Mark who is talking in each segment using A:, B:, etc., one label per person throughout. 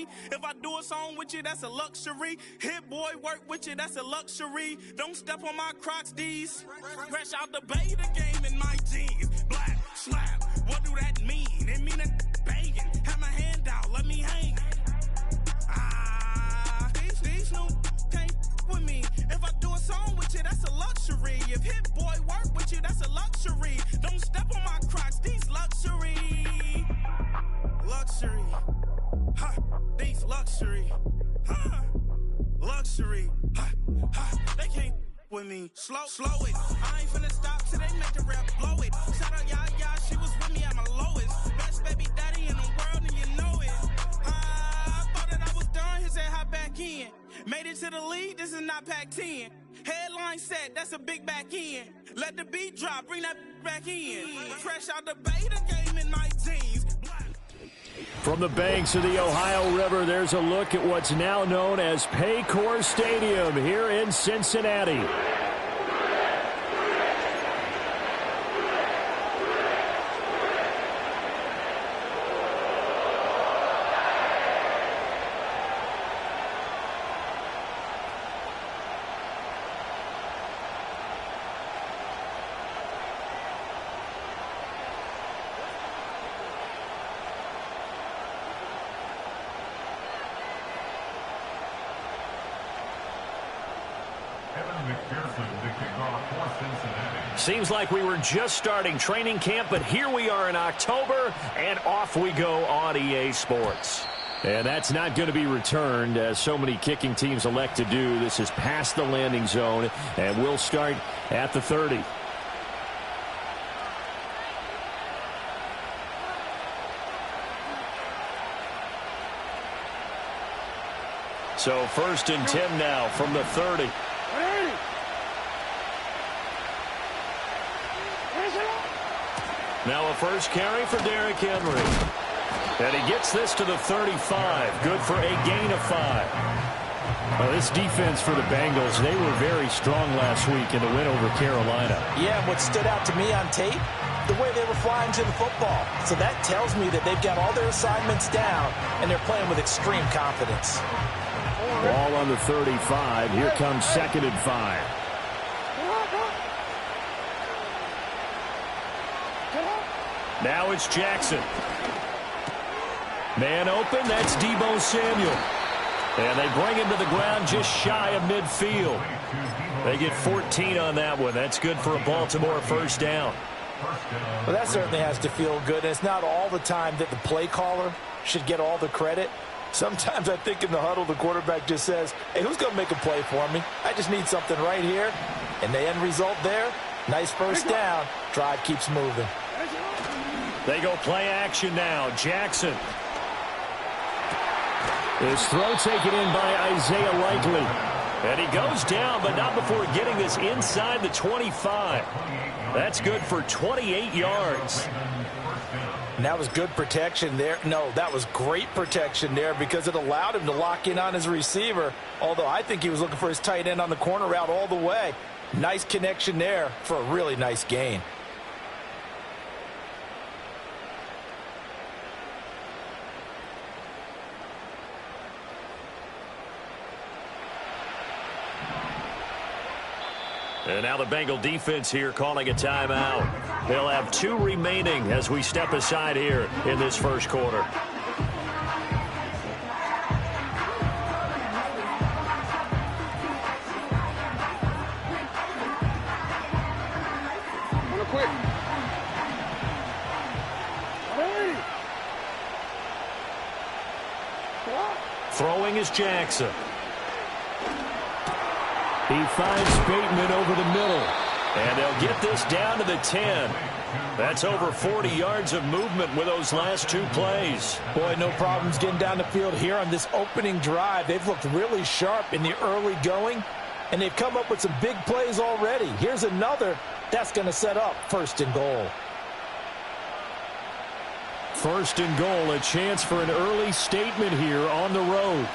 A: me. If I do a song with you, that's a luxury. Hit boy, work with you, that's a luxury. Don't step on my Crocs, D's. Fresh out the bay, the game in my jeans. Black, slap, what do that mean? It mean a banging. Have my hand out, let me hang. These new can't with me. If I do a song with you, that's a luxury. If hit boy work with you, that's a luxury. Don't step on my Crocs, these luxury. Luxury. Ha, these luxury. Ha, luxury. Ha, ha, they can't with me. Slow it. I ain't finna stop till they make the rap blow it. Shout out Yaya, she was with me at my lowest. Best baby daddy in the world and you know it. I thought that I was done, he said hop back in. Made it to the league, this is not Pac-10. Headline set, that's a big back end. Let the beat drop, bring that back in. Fresh out the bay, the game in my jeans.
B: From the banks of the Ohio River, there's a look at what's now known as Paycor Stadium here in Cincinnati. Seems like we were just starting training camp, but here we are in October, and off we go on EA Sports. And that's not going to be returned, as so many kicking teams elect to do. This is past the landing zone, and we'll start at the 30. So 1st and 10 now from the 30. Now a first carry for Derrick Henry. And he gets this to the 35. Good for a gain of 5. Well, this defense for the Bengals, they were very strong last week in the win over Carolina.
C: Yeah, and what stood out to me on tape, the way they were flying to the football. So that tells me that they've got all their assignments down, and they're playing with extreme confidence.
B: Ball on the 35. Here comes 2nd and 5. Now it's Jackson. Man open, that's Deebo Samuel. And they bring him to the ground just shy of midfield. They get 14 on that one. That's good for a Baltimore first down.
C: Well, that certainly has to feel good. And it's not all the time that the play caller should get all the credit. Sometimes I think in the huddle, the quarterback just says, hey, who's going to make a play for me? I just need something right here. And the end result there, nice first down. Drive keeps moving.
B: They go play action now. Jackson. His throw taken in by Isaiah Likely. And he goes down, but not before getting this inside the 25. That's good for 28 yards.
C: And that was good protection there. No, that was great protection there because it allowed him to lock in on his receiver. Although I think he was looking for his tight end on the corner route all the way. Nice connection there for a really nice gain.
B: And now the Bengal defense here calling a timeout. They'll have 2 remaining as we step aside here in this first quarter. Throwing is Jackson. He finds Bateman over the middle. And they'll get this down to the 10. That's over 40 yards of movement with those last 2 plays.
C: Boy, no problems getting down the field here on this opening drive. They've looked really sharp in the early going, and they've come up with some big plays already. Here's another that's going to set up 1st and goal.
B: 1st and goal, a chance for an early statement here on the road.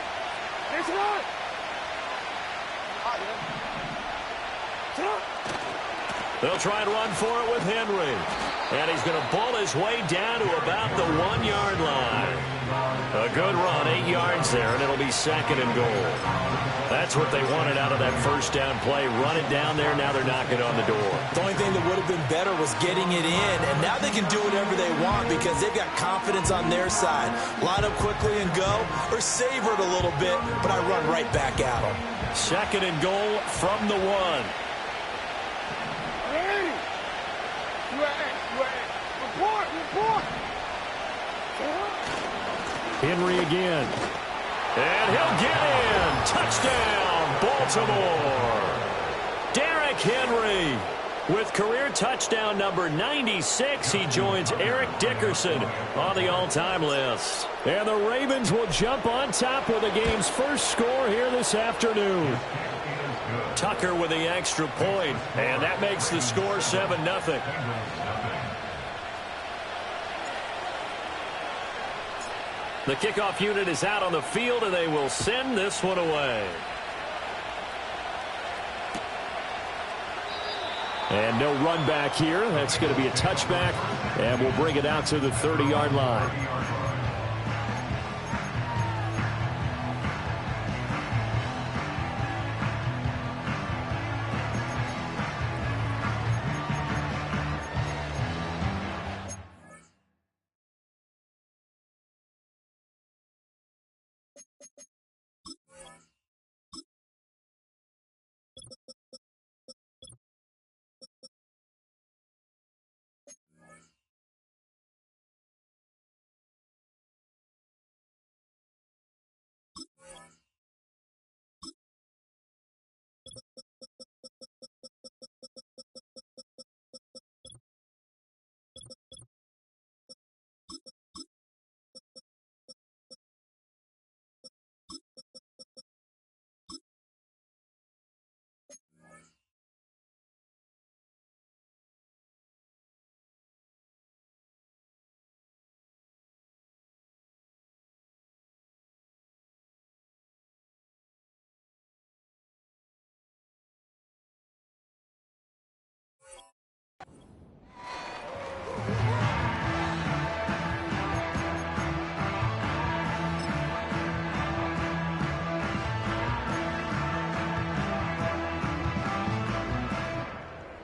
B: They'll try and run for it with Henry. And he's going to ball his way down to about the 1-yard line. A good run, 8 yards there, and it'll be 2nd and goal. That's what they wanted out of that first down play. Run it down there, now they're knocking on the door.
C: The only thing that would have been better was getting it in, and now they can do whatever they want because they've got confidence on their side. Line up quickly and go, or savor it a little bit, but I run right back at them.
B: 2nd and goal from the 1. Henry again. And he'll get in. Touchdown, Baltimore. Derrick Henry with career touchdown number 96. He joins Eric Dickerson on the all-time list. And the Ravens will jump on top with the game's first score here this afternoon. Tucker with the extra point, and that makes the score 7-0. The kickoff unit is out on the field, and they will send this one away. And no run back here. That's going to be a touchback, and we'll bring it out to the 30-yard line.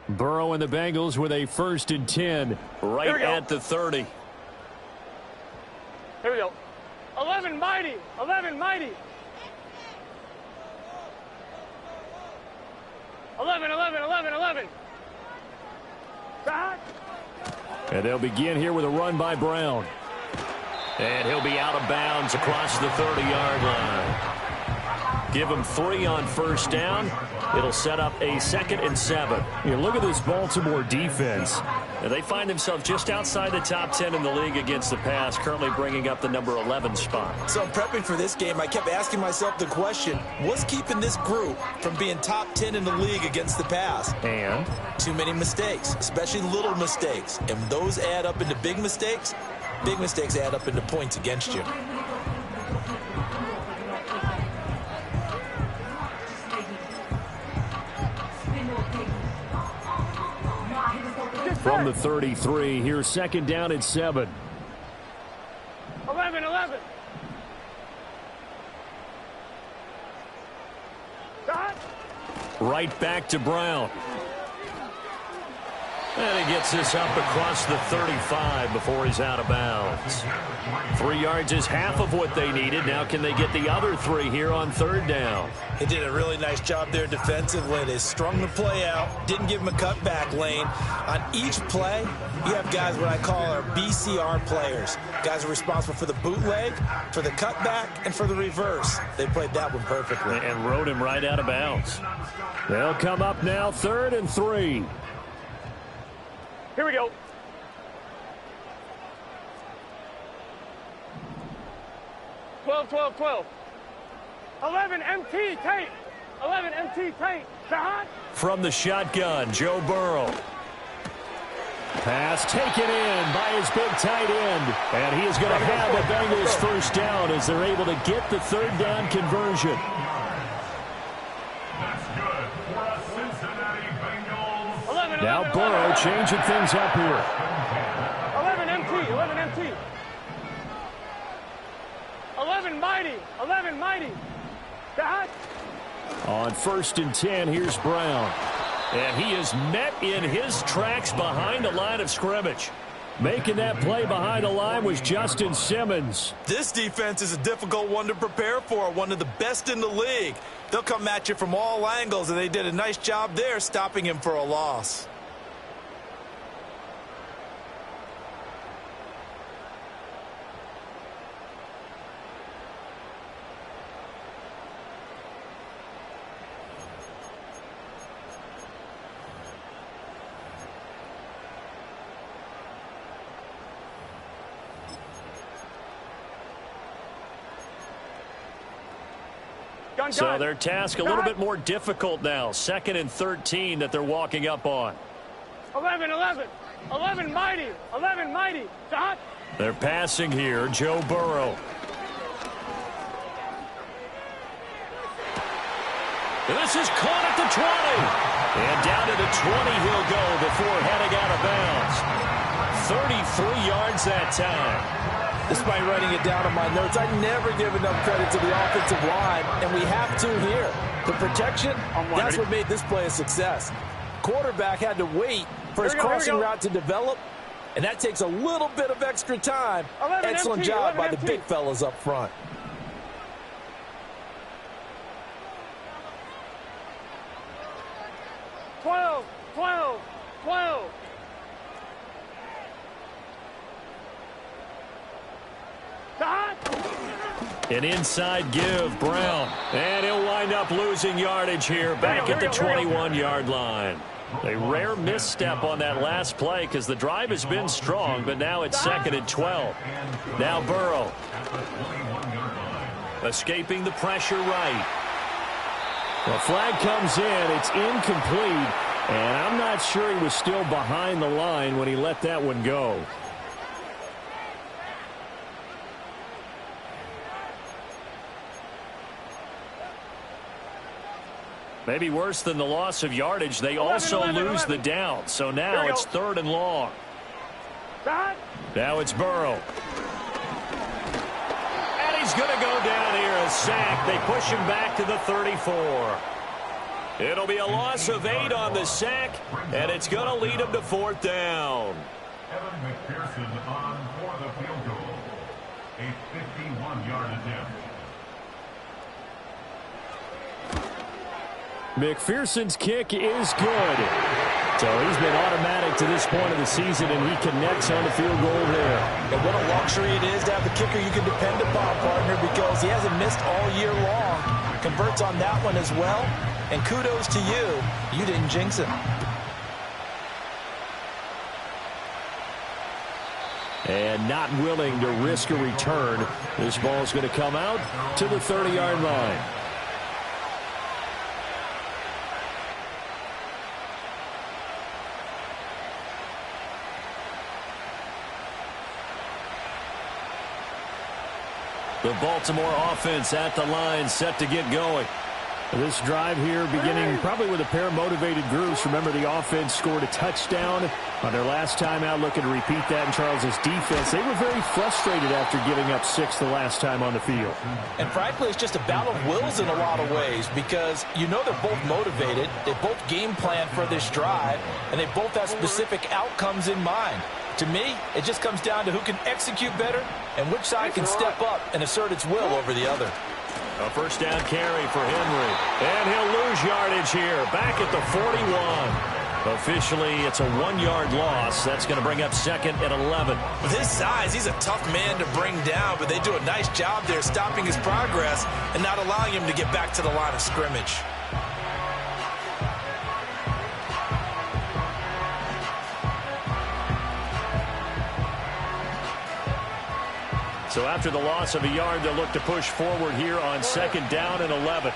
B: Burrow and the Bengals with a 1st and 10 right at the 30.
D: Here we go. 11 mighty. 11 mighty. 11, 11, 11, 11. Back.
B: And they'll begin here with a run by Brown. And he'll be out of bounds across the 30-yard line. Give him 3 on 1st down. It'll set up a 2nd and 7.
E: Yeah, look at this Baltimore defense.
B: And they find themselves just outside the top 10 in the league against the pass, currently bringing up the number 11 spot.
C: So prepping for this game, I kept asking myself the question, what's keeping this group from being top 10 in the league against the pass?
E: And?
C: Too many mistakes, especially little mistakes. And those add up into big mistakes. Big mistakes add up into points against you.
E: From the 33, here's 2nd down and 7.
D: 11, 11. Shot.
B: Right back to Brown. And he gets this up across the 35 before he's out of bounds. 3 yards is half of what they needed. Now can they get the other 3 here on 3rd down?
C: They did a really nice job there defensively. They strung the play out, didn't give him a cutback lane. On each play, you have guys what I call our BCR players. Guys are responsible for the bootleg, for the cutback, and for the reverse. They played that one perfectly.
B: And rode him right out of bounds.
E: They'll come up now 3rd and 3.
D: Here we go. Twelve, 12, 12. 11 MT tape. 11 MT tape. Shot.
B: From the shotgun, Joe Burrow.
E: Pass taken in by his big tight end. And he is going to have the Bengals 1st down as they're able to get the 3rd down conversion. Now Burrow changing things up here.
D: mighty. 11, mighty. Dot.
E: On 1st and 10, here's Brown. And he is met in his tracks behind the line of scrimmage. Making that play behind the line was Justin Simmons.
C: This defense is a difficult one to prepare for, one of the best in the league. They'll come at you from all angles, and they did a nice job there stopping him for a loss.
E: So their task a little bit more difficult now. 2nd and 13 that they're walking up on.
D: 11, 11. 11, mighty. 11, mighty. Dot.
E: They're passing here. Joe Burrow. This is caught at the 20. And down to the 20 he'll go before heading out of bounds. 33 yards that time.
C: Despite writing it down on my notes, I never give enough credit to the offensive line, and we have to here. The protection, that's what made this play a success. Quarterback had to wait for his crossing route to develop, and that takes a little bit of extra time. Excellent job by the big fellas up front.
D: Twelve.
E: An inside give, Brown. And he'll wind up losing yardage here back at the 21-yard line. A rare misstep on that last play because the drive has been strong, but now it's 2nd and 12. Now Burrow. Escaping the pressure right. The flag comes in. It's incomplete. And I'm not sure he was still behind the line when he let that one go. Maybe worse than the loss of yardage, they also lose the down. So now it's 3rd and long. Now it's Burrow. And he's going to go down here, a sack. They push him back to the 34. It'll be a loss of 8 on the sack, and it's going to lead him to 4th down.
F: Evan McPherson on for the field goal. A 51-yard attempt.
E: McPherson's kick is good. So he's been automatic to this point of the season, and he connects on the field goal there.
C: And what a luxury it is to have the kicker you can depend upon, partner, because he hasn't missed all year long. Converts on that one as well. And kudos to you. You didn't jinx him.
E: And not willing to risk a return. This ball's going to come out to the 30-yard line. The Baltimore offense at the line, set to get going. This drive here beginning probably with a pair of motivated groups. Remember, the offense scored a touchdown on their last time out. Looking to repeat that in Charles's defense. They were very frustrated after giving up 6 the last time on the field.
C: And frankly, it's just a battle of wills in a lot of ways because you know they're both motivated. They both game plan for this drive, and they both have specific outcomes in mind. To me, it just comes down to who can execute better and which side can step up and assert its will over the other.
E: A first down carry for Henry. And he'll lose yardage here. Back at the 41. Officially, it's a 1-yard loss. That's going to bring up 2nd and 11.
C: With his size, he's a tough man to bring down, but they do a nice job there stopping his progress and not allowing him to get back to the line of scrimmage.
E: So after the loss of a yard, they'll look to push forward here on 2nd down and 11.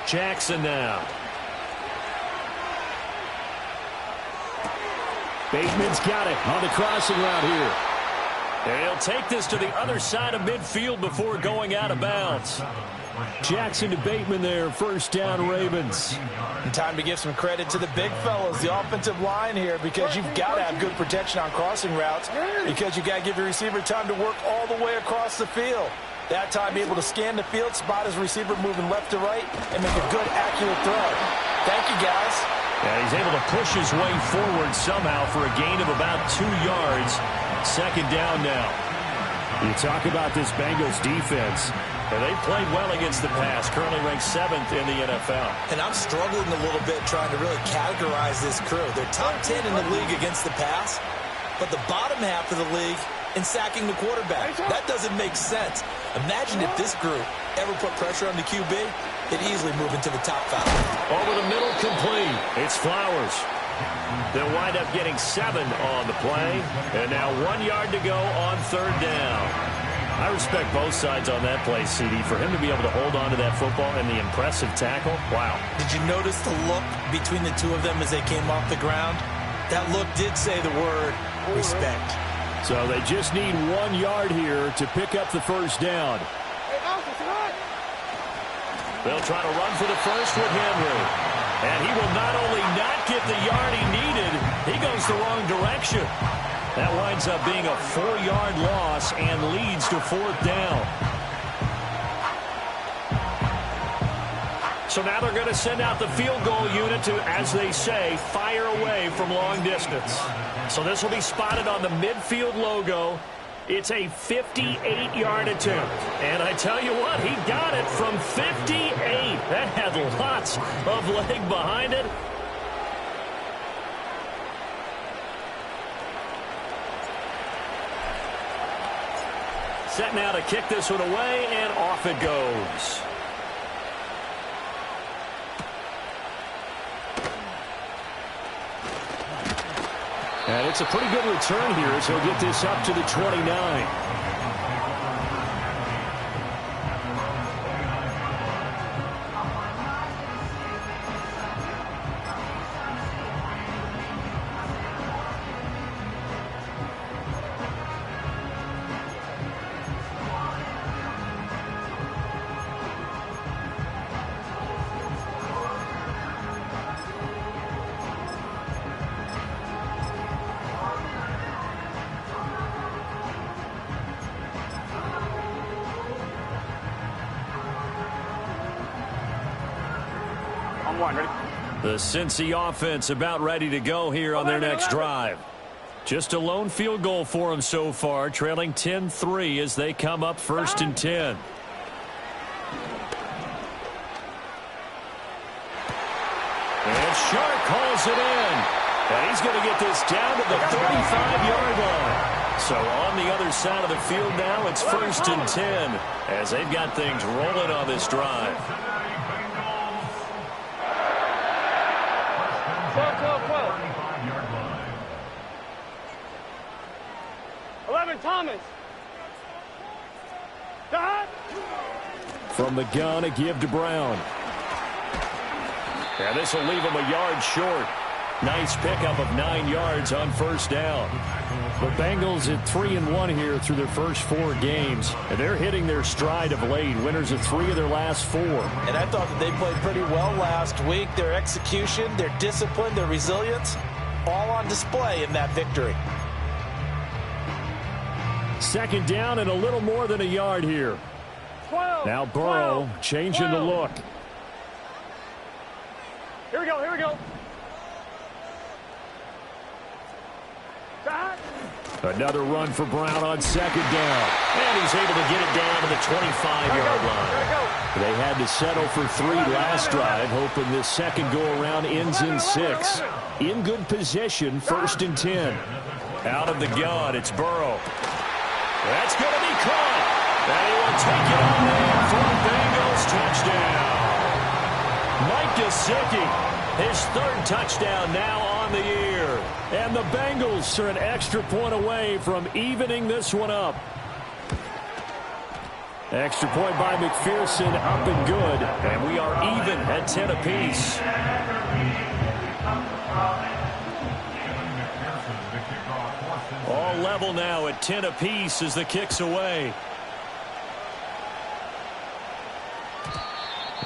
E: Jackson now. Bateman's got it on the crossing route here. And he'll take this to the other side of midfield before going out of bounds. Jackson to Bateman there, first down Ravens.
C: And time to give some credit to the big fellas, the offensive line here, because you've got to have good protection on crossing routes, because you've got to give your receiver time to work all the way across the field. That time, be able to scan the field, spot his receiver moving left to right, and make a good, accurate throw. Thank you, guys.
E: Yeah, he's able to push his way forward somehow for a gain of about 2 yards. Second down now. You talk about this Bengals defense.
G: And they played well against the pass, currently ranked 7th in the NFL.
H: And I'm struggling a little bit trying to really categorize this crew. They're top 10 in the league against the pass, but the bottom half of the league in sacking the quarterback. That doesn't make sense. Imagine if this group ever put pressure on the QB, they'd easily move into the top 5.
E: Over the middle, complete. It's Flowers. They'll wind up getting 7 on the play. And now 1 yard to go on third down. I respect both sides on that play, CD. For him to be able to hold on to that football and the impressive tackle, wow.
H: Did you notice the look between the two of them as they came off the ground? That look did say the word respect.
E: So they just need 1 yard here to pick up the first down. They'll try to run for the first with Henry. And he will not only not get the yard he needed, he goes the wrong direction. That winds up being a 4-yard loss and leads to fourth down. So now they're going to send out the field goal unit to, as they say, fire away from long distance. So this will be spotted on the midfield logo. It's a 58-yard attempt. And I tell you what, he got it from 58. That had lots of leg behind it. Set now to kick this one away, and off it goes. And it's a pretty good return here as he'll get this up to the 29. The Cincy offense about ready to go here on their next drive. Just a lone field goal for them so far, trailing 10-3 as they come up 1st and 10. And Sharp calls it in. And he's going to get this down to the 35-yard line. So on the other side of the field now, it's 1st and 10 as they've got things rolling on this drive.
D: 11, Thomas.
E: From the gun, a give to Brown. And this will leave him a yard short. Nice pickup of 9 yards on first down. The Bengals at 3-1 here through their first 4 games. And they're hitting their stride of late. Winners of 3 of their last 4.
C: And I thought that they played pretty well last week. Their execution, their discipline, their resilience, all on display in that victory.
E: Second down and a little more than a yard here.
D: 12,
E: now Burrow
D: 12,
E: changing
D: 12.
E: the look.
D: Here we go, here we go.
E: Another run for Brown on second down. And he's able to get it down to the 25-yard line. They had to settle for 3 last drive, hoping this second go-around ends in 6. In good position, 1st and 10. Out of the gun, it's Burrow. That's going to be caught. And he will take it on in for a Bengals touchdown. Mike Gesicki, his 3rd touchdown now on the year. And the Bengals are an extra point away from evening this one up. Extra point by McPherson, up and good. And we are even at 10 apiece. All level now at 10 apiece as the kick's away.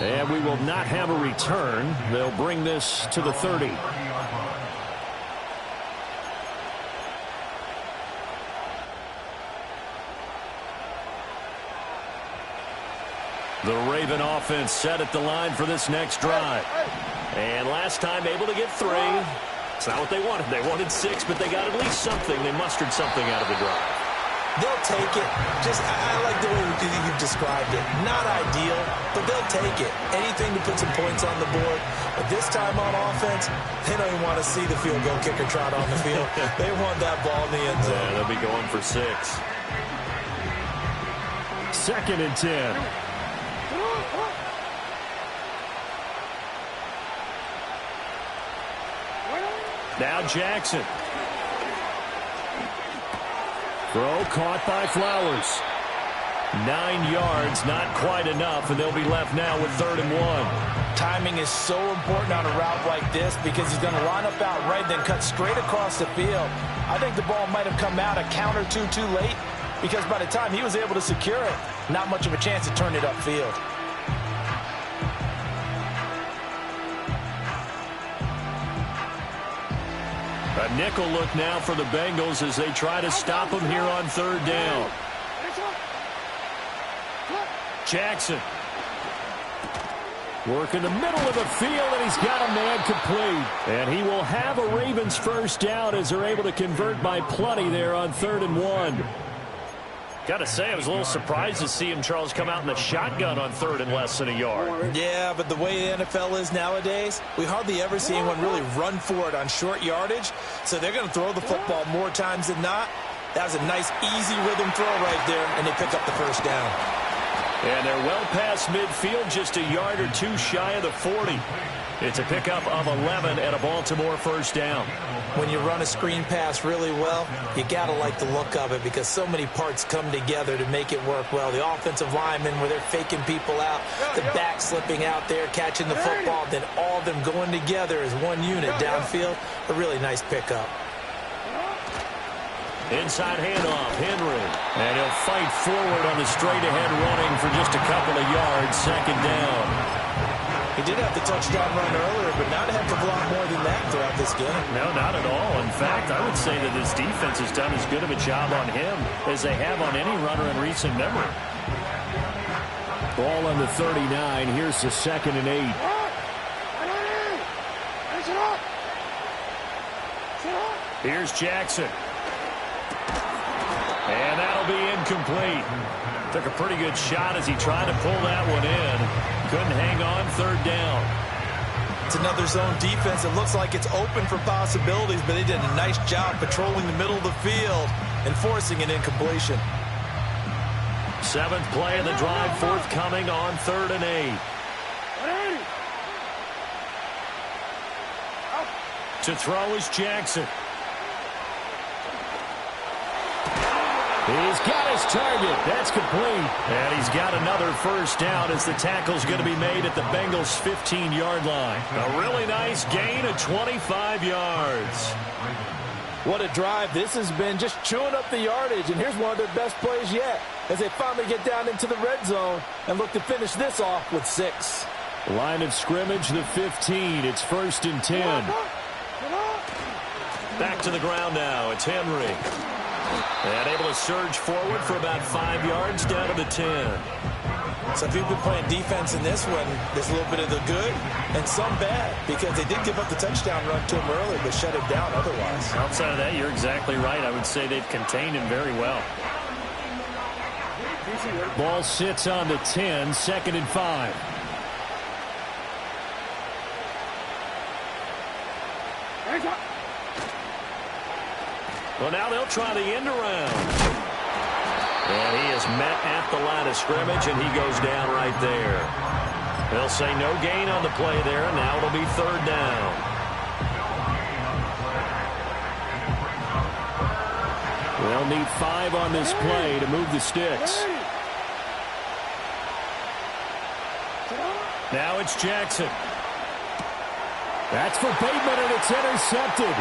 E: And we will not have a return. They'll bring this to the 30. The Raven offense set at the line for this next drive. And last time able to get 3. It's not what they wanted. They wanted 6, but they got at least something. They mustered something out of the drive.
H: They'll take it. I like the way you've described it. Not ideal, but they'll take it. Anything to put some points on the board. But this time on offense, they don't even want to see the field goal kicker trot on the field. They want that ball in the end zone.
G: Yeah, they'll be going for 6.
E: 2nd and 10. Now Jackson. Throw caught by Flowers. 9 yards, not quite enough, and they'll be left now with 3rd and 1.
C: Timing is so important on a route like this because he's going to line up out right, then cut straight across the field. I think the ball might have come out a count or two too late because by the time he was able to secure it, not much of a chance to turn it upfield.
E: A nickel look now for the Bengals as they try to stop him here on 3rd down. Jackson. Work in the middle of the field, and he's got a man complete. And he will have a Ravens 1st down as they're able to convert by plenty there on 3rd and 1.
G: Got to say, I was a little surprised to see him, Charles, come out in the shotgun on 3rd and less than a yard.
H: Yeah, but the way the NFL is nowadays, we hardly ever see anyone really run for it on short yardage. So they're going to throw the football more times than not. That was a nice, easy rhythm throw right there, and they pick up the 1st down.
E: And they're well past midfield, just a yard or 2 shy of the 40. It's a pickup of 11 and a Baltimore 1st down.
H: When you run a screen pass really well, you got to like the look of it because so many parts come together to make it work well. The offensive linemen, where they're faking people out, the back slipping out there, catching the football, then all of them going together as one unit downfield. A really nice pickup.
E: Inside handoff, Henry. And he'll fight forward on the straight-ahead running for just a couple of yards, 2nd down.
H: He did have the touchdown run earlier, but not a heck of a lot more than that throughout this game.
E: No, not at all. In fact, I would say that this defense has done as good of a job on him as they have on any runner in recent memory. Ball on the 39. Here's the 2nd and 8. Here's Jackson. And that'll be incomplete. Took a pretty good shot as he tried to pull that one in. Couldn't hang on, 3rd down.
H: It's another zone defense. It looks like it's open for possibilities, but they did a nice job patrolling the middle of the field and forcing an incompletion.
E: 7th play of the drive forthcoming on 3rd and 8. To throw is Jackson. He's got his target. That's complete. And he's got another 1st down as the tackle's going to be made at the Bengals' 15-yard line. A really nice gain of 25 yards.
C: What a drive. This has been just chewing up the yardage, and here's one of their best plays yet as they finally get down into the red zone and look to finish this off with 6.
E: Line of scrimmage, the 15. It's 1st and 10. Back to the ground now. It's Henry. And able to surge forward for about 5 yards down to the 10.
H: So if you've been playing defense in this one, there's a little bit of the good and some bad because they did give up the touchdown run to him early but shut him down otherwise.
G: Outside of that, you're exactly right. I would say they've contained him very well.
E: Ball sits on the 10, 2nd and 5. Well, now they'll try the end around. And he is met at the line of scrimmage, and he goes down right there. They'll say no gain on the play there, and now it'll be 3rd down. They'll need 5 on this play to move the sticks. Now it's Jackson. That's for Bateman, and it's intercepted.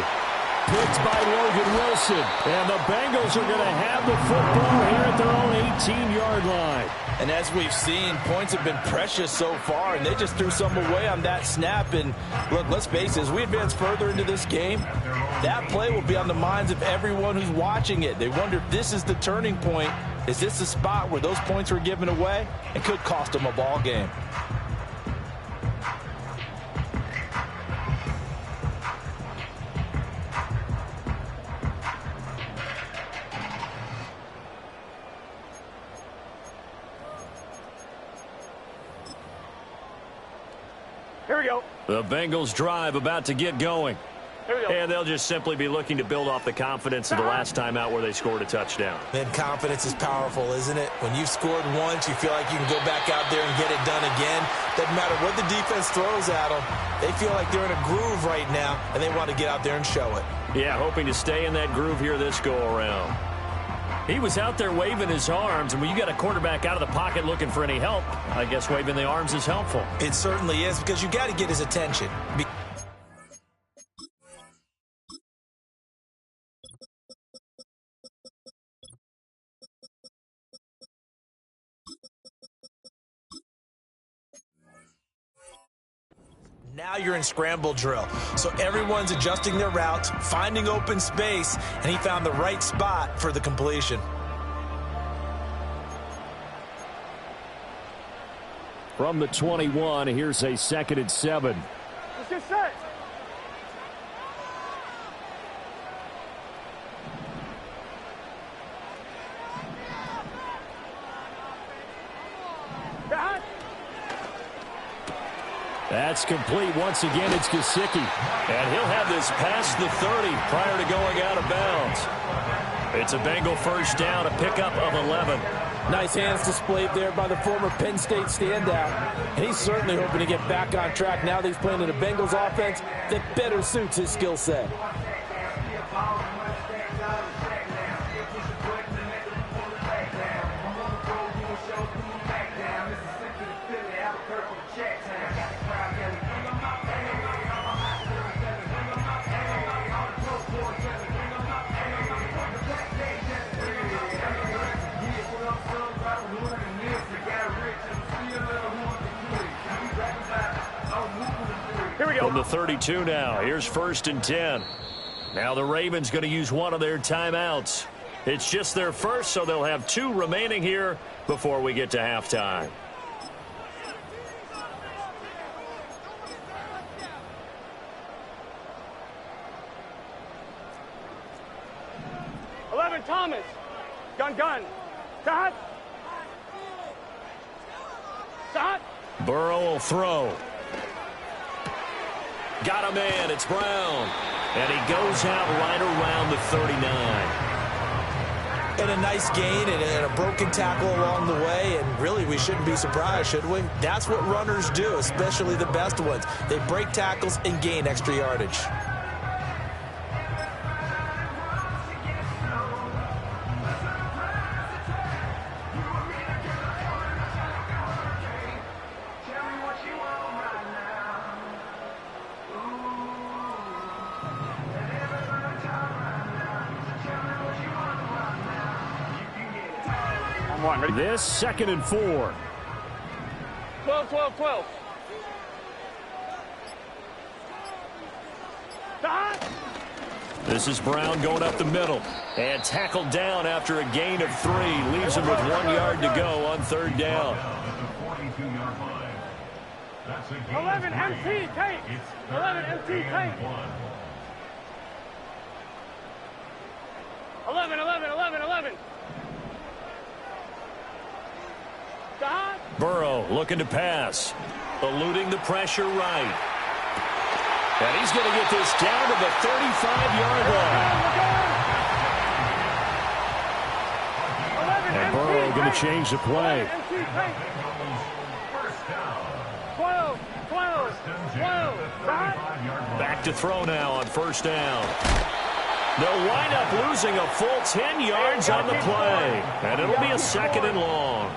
E: Picked by Logan Wilson. And the Bengals are going to have the football here at their own 18-yard line.
C: And as we've seen, points have been precious so far, and they just threw some away on that snap. And look, let's face it, as we advance further into this game, that play will be on the minds of everyone who's watching it. They wonder if this is the turning point. Is this the spot where those points were given away? It could cost them a ball game.
D: Here we go.
B: The Bengals drive about to get going.
D: Here we go.
B: And they'll just simply be looking to build off the confidence of the last time out where they scored a touchdown.
H: Man, confidence is powerful, isn't it? When you've scored once, you feel like you can go back out there and get it done again. Doesn't matter what the defense throws at them. They feel like they're in a groove right now, and they want to get out there and show it.
B: Yeah, hoping to stay in that groove here this go-around. He was out there waving his arms, and when you got a quarterback out of the pocket looking for any help, I guess waving the arms is helpful.
H: It certainly is, because you got to get his attention. Now you're in scramble drill. So everyone's adjusting their routes, finding open space, and he found the right spot for the completion.
E: From the 21, here's a 2nd and 7.
D: Let's get set.
E: That's complete. Once again, it's Gesicki.
B: And he'll have this past the 30 prior to going out of bounds. It's a Bengal first down, a pickup of 11.
C: Nice hands displayed there by the former Penn State standout. And he's certainly hoping to get back on track now that he's playing in a Bengals offense that better suits his skill set.
B: From the 32 now, here's 1st and 10. Now the Ravens going to use one of their timeouts. It's just their first, so they'll have 2 remaining here before we get to halftime.
D: Thomas. Gun. Sahat.
B: Burrow will throw. Got a man. It's Brown. And he goes out right around the 39.
H: And a nice gain and a broken tackle along the way. And really, we shouldn't be surprised, should we? That's what runners do, especially the best ones. They break tackles and gain extra yardage.
E: This 2nd and 4.
D: 12.
B: This is Brown going up the middle. And tackled down after a gain of 3. Leaves him with 1 yard to go on 3rd down.
D: 11 MT Kate. 11 MT Kate. 11.
B: Burrow looking to pass. Eluding the pressure right. And he's going to get this down to the 35-yard line.
E: And Burrow going to change the play.
D: 12.
B: Back to throw now on 1st down. They'll wind up losing a full 10 yards on the play. And it'll be a 2nd and long.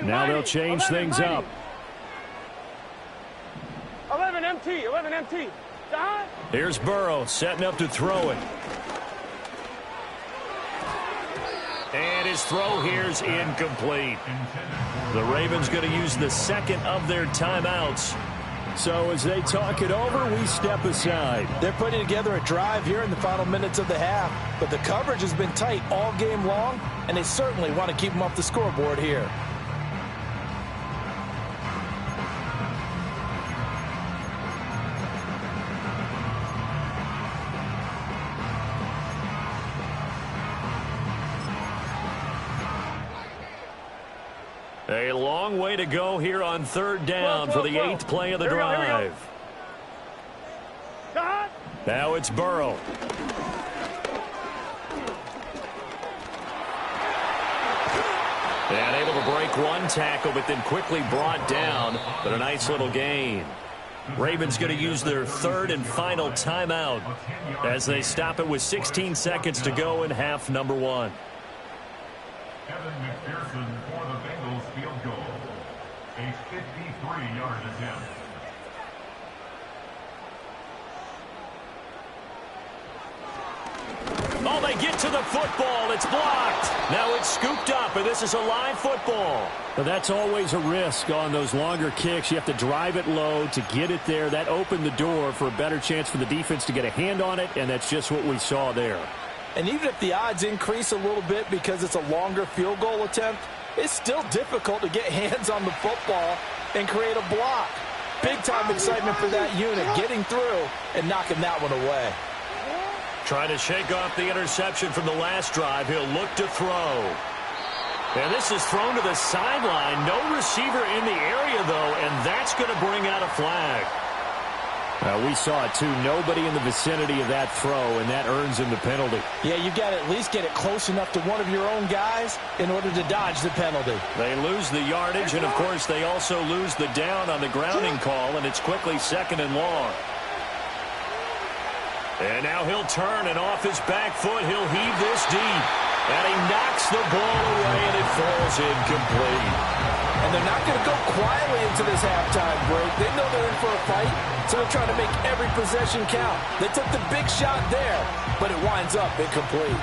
E: Now they'll change things up.
D: 11 MT, 11 MT. Don?
G: Here's Burrow setting up to throw it. And his throw here's incomplete. The Ravens going to use the second of their timeouts.
E: So as they talk it over, we step aside.
C: They're putting together a drive here in the final minutes of the half, but the coverage has been tight all game long, and they certainly want to keep them off the scoreboard here.
G: A long way to go here on third down for the 8th play of the drive. Now it's Burrow. And able to break one tackle, but then quickly brought down. But a nice little gain. Ravens going to use their third and final timeout as they stop it with 16 seconds to go in half number 1.
F: Kevin McPherson for the Bengals field goal. A 53-yard attempt.
G: Oh, they get to the football. It's blocked. Now it's scooped up, and this is a live football.
E: But that's always a risk on those longer kicks. You have to drive it low to get it there. That opened the door for a better chance for the defense to get a hand on it, and that's just what we saw there. And even if the odds increase a little bit because it's a longer field goal attempt, it's still difficult to get hands on the football and create a block. Big-time excitement for that unit, getting through and knocking that one away.
G: Trying to shake off the interception from the last drive. He'll look to throw. And this is thrown to the sideline. No receiver in the area, though, and that's going to bring out a flag.
E: We saw it, too. Nobody in the vicinity of that throw, and that earns him the penalty.
C: Yeah, you've got to at least get it close enough to one of your own guys in order to dodge the penalty.
G: They lose the yardage, and, of course, they also lose the down on the grounding call, and it's quickly 2nd and long. And now he'll turn, and off his back foot, he'll heave this deep. And he knocks the ball away, and it falls incomplete.
C: And they're not going to go quietly into this halftime break. They know they're in for a fight, so they're trying to make every possession count. They took the big shot there, but it winds up incomplete.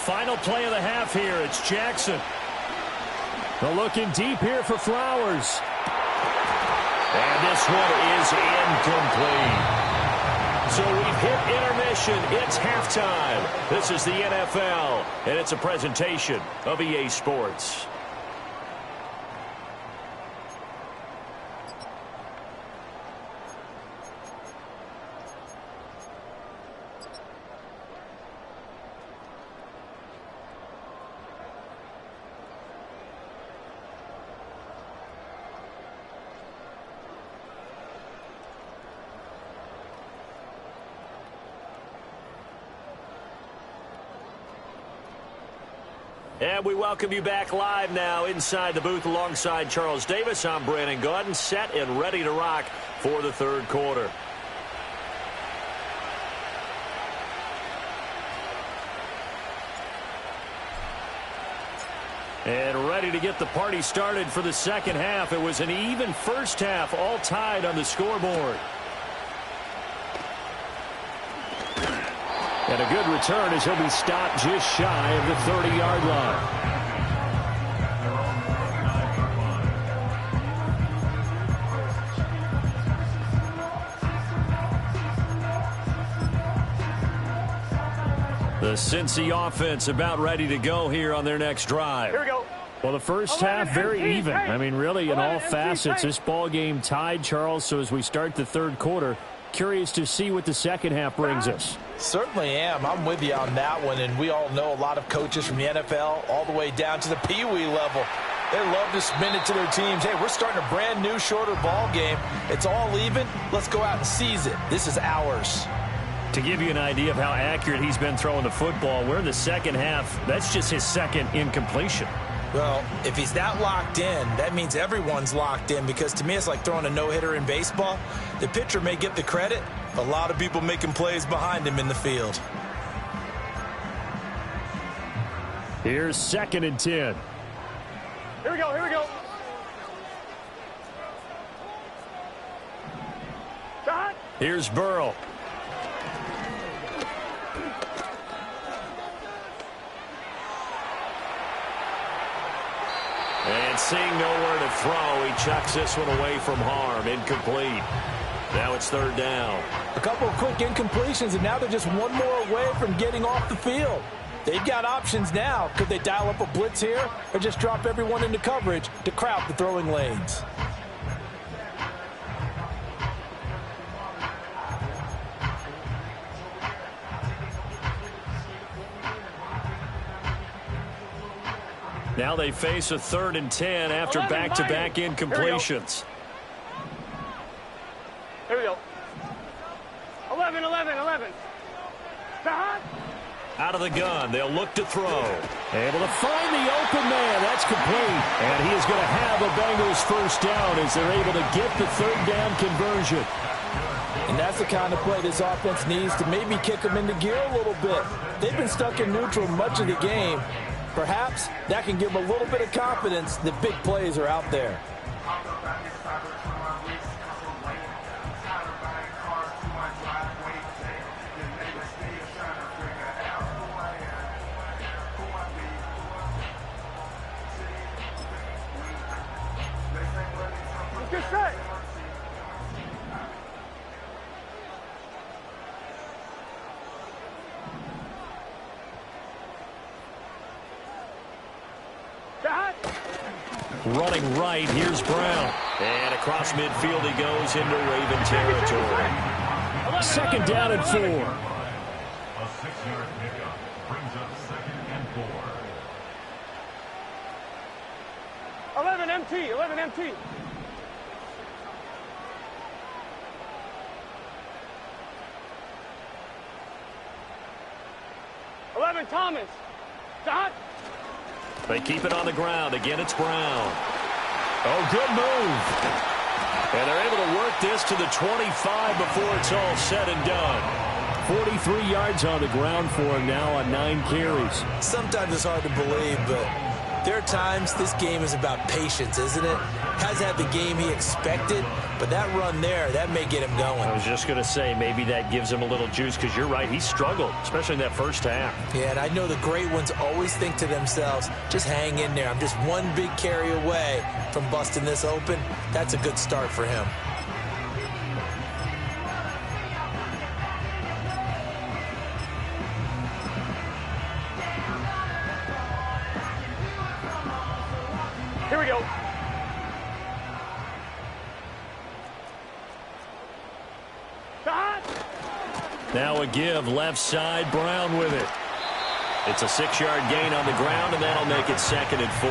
G: Final play of the half here. It's Jackson.
E: They're looking deep here for Flowers.
G: And this one is incomplete. So we've hit intermission. It's halftime. This is the NFL, and it's a presentation of EA Sports. And we welcome you back live now inside the booth alongside Charles Davis. I'm Brandon Gaudin, set and ready to rock for the third quarter. And ready to get the party started for the second half. It was an even first half, all tied on the scoreboard.
E: And a good return as he'll be stopped just shy of the 30-yard line.
G: The Cincy offense about ready to go here on their next drive.
D: Here we go.
E: Well, the first half, very even. I mean, really, in all facets, this ball game tied, Charles. So as we start the third quarter, curious to see what the second half brings us.
C: Certainly am. I'm with you on that one, and we all know a lot of coaches from the NFL all the way down to the Pee Wee level. They love to spin it to their teams. Hey, we're starting a brand new, shorter ball game. It's all even. Let's go out and seize it. This is ours.
G: To give you an idea of how accurate he's been throwing the football, we're in the second half. That's just his second incompletion.
H: Well, if he's that locked in, that means everyone's locked in, because to me it's like throwing a no-hitter in baseball. The pitcher may get the credit, but a lot of people making plays behind him in the field.
E: Here's 2nd and 10.
D: Here we go, here we go. Shot.
B: Here's Burrow. And seeing nowhere to throw, he chucks this one away from harm. Incomplete. Now it's 3rd down.
C: A couple of quick incompletions, and now they're just one more away from getting off the field. They've got options now. Could they dial up a blitz here or just drop everyone into coverage to crowd the throwing lanes?
B: Now they face a 3rd and 10 after back-to-back incompletions.
D: Here we go. 11, 11, 11. Shot.
B: Out of the gun, they'll look to throw.
E: Able to find the open man. That's complete. And he is going to have a Bengals 1st down as they're able to get the 3rd down conversion.
C: And that's the kind of play this offense needs to maybe kick them into gear a little bit. They've been stuck in neutral much of the game. Perhaps that can give them a little bit of confidence that big plays are out there.
D: Get set. Shot.
B: Running right, here's Brown. And across midfield he goes into Raven territory.
E: 2nd down and 4.
F: A 6-yard pickup brings up 2nd and 4.
D: 11 MT, 11 MT. Thomas. Shot.
B: They keep it on the ground. Again, it's Brown. Oh, good move. And they're able to work this to the 25 before it's all said and done.
E: 43 yards on the ground for him now on 9 carries.
H: Sometimes it's hard to believe, but there are times this game is about patience, isn't it? Hasn't had the game he expected, but that run there, that may get him going.
B: I was just going to say, maybe that gives him a little juice, because you're right, he struggled, especially in that first half.
H: Yeah, and I know the great ones always think to themselves, just hang in there. I'm just one big carry away from busting this open. That's a good start for him.
D: Here we go.
B: Now a give, left side, Brown with it. It's a 6-yard gain on the ground, and that'll make it 2nd and 4.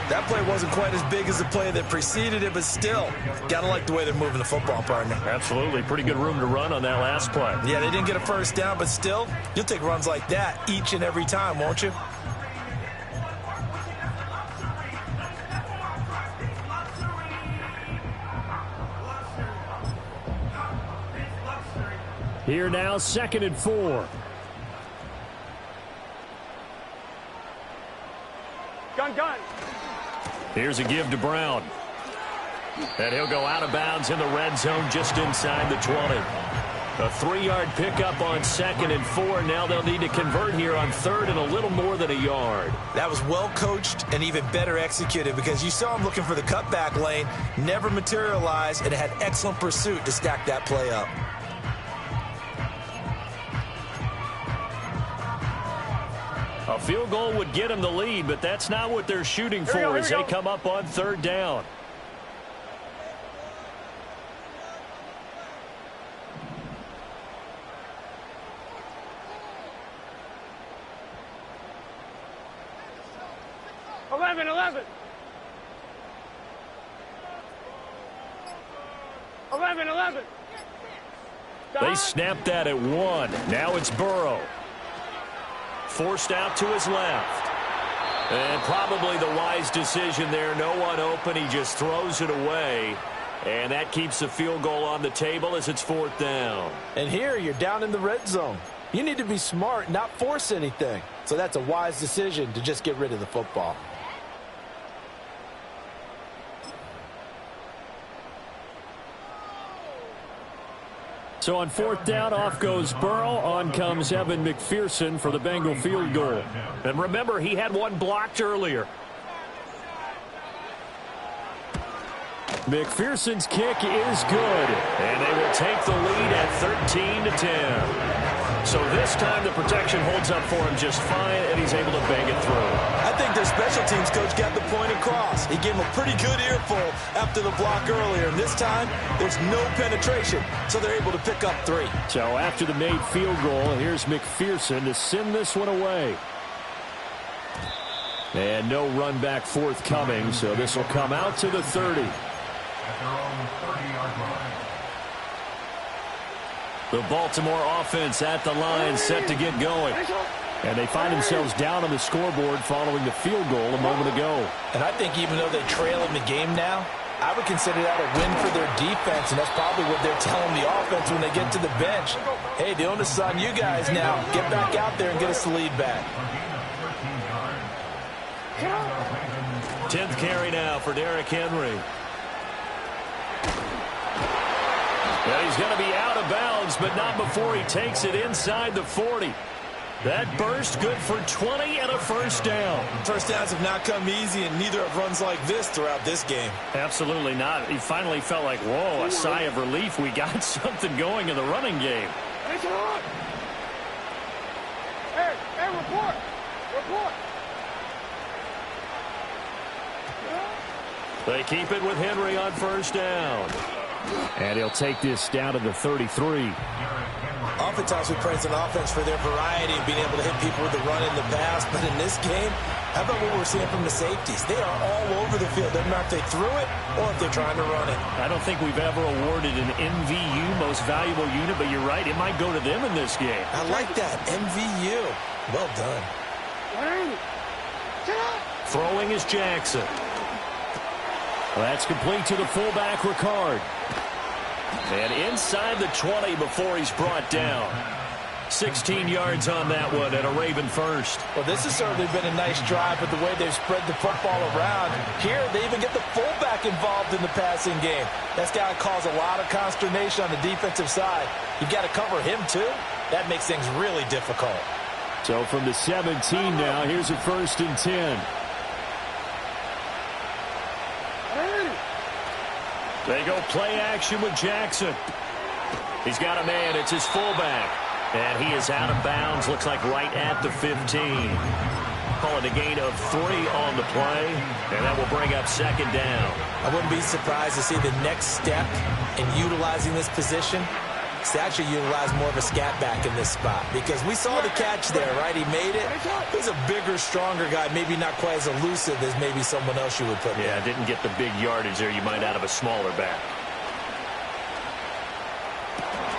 H: That play wasn't quite as big as the play that preceded it, but still, gotta like the way they're moving the football, partner.
B: Absolutely. Pretty good room to run on that last play.
H: Yeah, they didn't get a first down, but still, you'll take runs like that each and every time, won't you?
E: Here now, 2nd and 4.
D: Gun.
B: Here's a give to Brown. And he'll go out of bounds in the red zone just inside the 20. A 3-yard pickup on 2nd and 4. Now they'll need to convert here on 3rd and a little more than a yard.
H: That was well coached and even better executed, because you saw him looking for the cutback lane, never materialized, and had excellent pursuit to stack that play up.
B: A field goal would get them the lead, but that's not what they're shooting for as they come up on 3rd down. They snapped that at 1. Now it's Burrow. Forced out to his left.
G: And probably the wise decision there. No one open. He just throws it away. And that keeps the field goal on the table as it's 4th down.
C: And here you're down in the red zone. You need to be smart, not force anything. So that's a wise decision to just get rid of the football.
E: So on 4th down, off goes Burrow. On comes Evan McPherson for the Bengal field goal.
G: And remember, he had one blocked earlier.
E: McPherson's kick is good.
G: And they will take the lead at 13-10. So this time the protection holds up for him just fine, and he's able to bang it through.
H: I think their special teams coach got the point across. He gave him a pretty good earful after the block earlier. And this time, there's no penetration, so they're able to pick up 3.
E: So after the made field goal, here's McPherson to send this one away. And no run back forthcoming, so this will come out to the 30.
F: At their own 30-yard line.
G: The Baltimore offense at the line, set to get going.
E: And they find themselves down on the scoreboard following the field goal a moment ago.
C: And I think even though they trail in the game now, I would consider that a win for their defense, and that's probably what they're telling the offense when they get to the bench. Hey, the onus is on you guys now. Get back out there and get us the lead back.
G: 10th carry now for Derrick Henry. Well, he's going to be out of bounds, but not before he takes it inside the 40. That burst good for 20 and a first down.
H: First downs have not come easy, and neither have runs like this throughout this game.
E: Absolutely not. He finally felt like, whoa, a sigh of relief. We got something going in the running game.
D: Hey, report.
G: They keep it with Henry on first down.
E: And he'll take this down to the 33.
H: Oftentimes we praise an offense for their variety of being able to hit people with the run in the pass, but in this game, how about what we're seeing from the safeties? They are all over the field. Doesn't matter if they threw it or if they're trying to run it.
E: I don't think we've ever awarded an MVU, most valuable unit, but you're right, it might go to them in this game.
H: I like that, MVU. Well done.
G: Throwing is Jackson.
E: Well, that's complete to the fullback, Ricard.
G: And inside the 20 before he's brought down. 16 yards on that one and a Raven first.
C: Well, this has certainly been a nice drive, but the way they've spread the football around, here they even get the fullback involved in the passing game. That's got to cause a lot of consternation on the defensive side. You've got to cover him, too. That makes things really difficult.
E: So from the 17 now, here's a 1st and 10.
G: They go play action with Jackson. He's got a man. It's his fullback. And he is out of bounds. Looks like right at the 15. Call it a gain of 3 on the play. And that will bring up 2nd down.
H: I wouldn't be surprised to see the next step in utilizing this position is to actually utilize more of a scat back in this spot. Because we saw the catch there, right? He made it. He's a bigger, stronger guy. Maybe not quite as elusive as maybe someone else you would put
G: Yeah,
H: there.
G: didn't get the big yardage there you might out of a smaller back.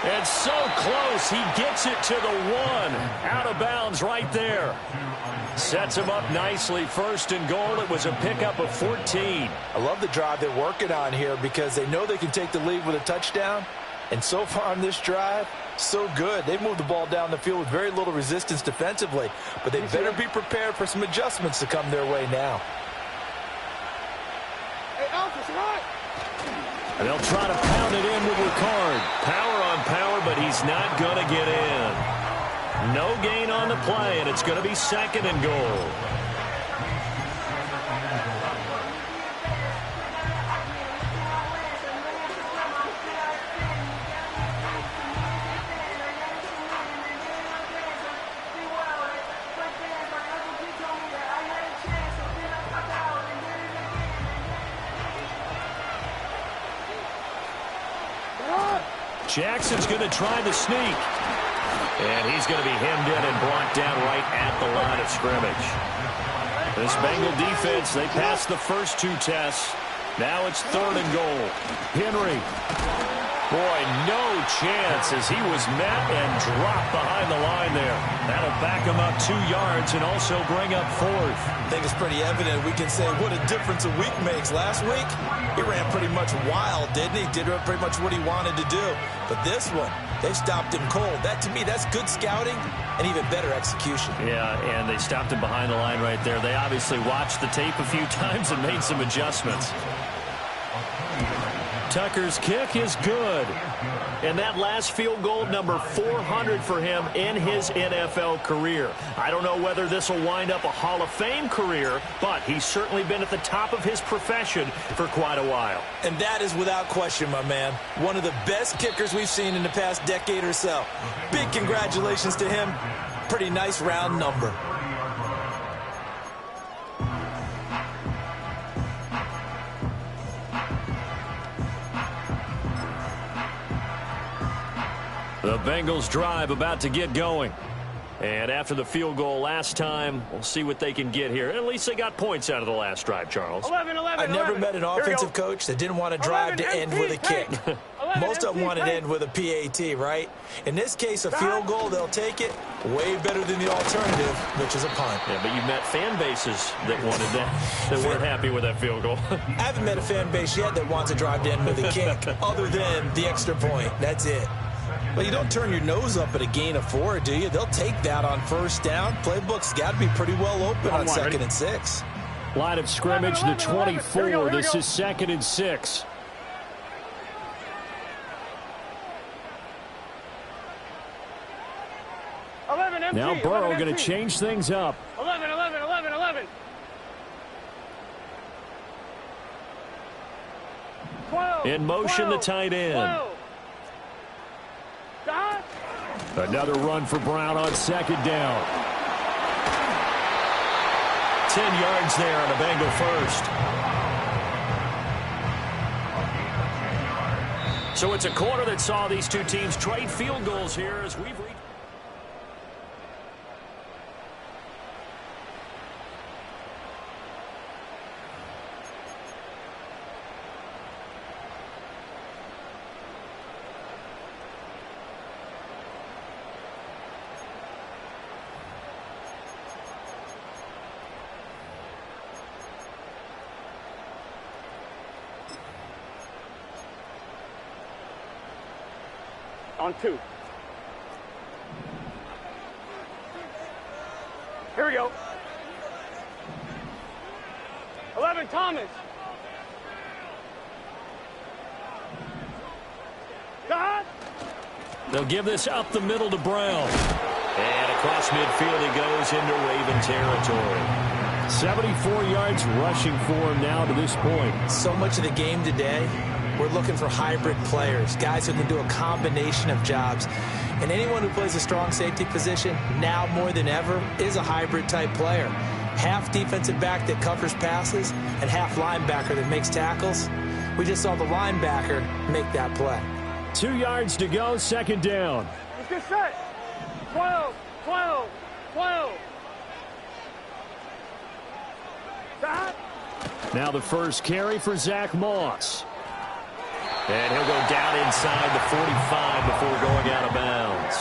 G: And so close. He gets it to the 1. Out of bounds right there. Sets him up nicely. 1st and goal. It was a pickup of 14.
C: I love the drive they're working on here because they know they can take the lead with a touchdown. And so far on this drive, so good. They've moved the ball down the field with very little resistance defensively. But they better be prepared for some adjustments to come their way now.
D: Hey, Alpha's right.
G: And they'll try to pound it in with Ricard. Power on power, but he's not going to get in. No gain on the play, and it's going to be 2nd and goal. Jackson's going to try the sneak. And he's going to be hemmed in and brought down right at the line of scrimmage. This Bengal defense, they passed the first 2 tests. Now it's 3rd and goal.
E: Henry.
G: Boy, no chance as he was met and dropped behind the line there. That'll back him up 2 yards and also bring up 4th.
H: I think it's pretty evident. We can say what a difference a week makes. Last week, he ran pretty much wild, didn't he? Did pretty much what he wanted to do. But this one, they stopped him cold. That, to me, that's good scouting and even better execution.
G: Yeah, and they stopped him behind the line right there. They obviously watched the tape a few times and made some adjustments. Tucker's kick is good. And that last field goal, number 400 for him in his NFL career. I don't know whether this will wind up a Hall of Fame career, but he's certainly been at the top of his profession for quite a while.
H: And that is without question, my man. One of the best kickers we've seen in the past decade or so. Big congratulations to him. Pretty nice round number.
G: The Bengals drive about to get going. And after the field goal last time, we'll see what they can get here. At least they got points out of the last drive, Charles.
D: 11.
H: I've never met an offensive coach that didn't want to drive to end with a kick. Most of them want to end with a PAT, right? In this case, a field goal, they'll take it. Way better than the alternative, which is a punt.
G: Yeah, but you've met fan bases that wanted that, that weren't happy with that field goal.
H: I haven't met a fan base yet that wants to drive to end with a kick, other than the extra point. That's it. Well, you don't turn your nose up at a gain of 4, do you? They'll take that on first down. Playbook's got to be pretty well open on 2nd and 6.
E: Line of scrimmage, the 24. This is 2nd and 6. Now Burrow going to change things up.
D: 11. 12.
G: In motion, the tight end.
D: 12.
E: Another run for Brown on 2nd down.
G: 10 yards there on a Bengal first. So it's a quarter that saw these two teams trade field goals here as we've reached.
D: On 2. Here we go. 11, Thomas. God.
G: They'll give this up the middle to Brown. And across midfield he goes into Raven territory.
E: 74 yards rushing for him now to this point.
H: So much of the game today, we're looking for hybrid players, guys who can do a combination of jobs. And anyone who plays a strong safety position, now more than ever, is a hybrid type player. Half defensive back that covers passes and half linebacker that makes tackles. We just saw the linebacker make that play.
E: 2 yards to go, 2nd down.
D: Let's get set. 12. Stop.
E: Now the first carry for Zach Moss.
G: And he'll go down inside the 45 before going out of bounds.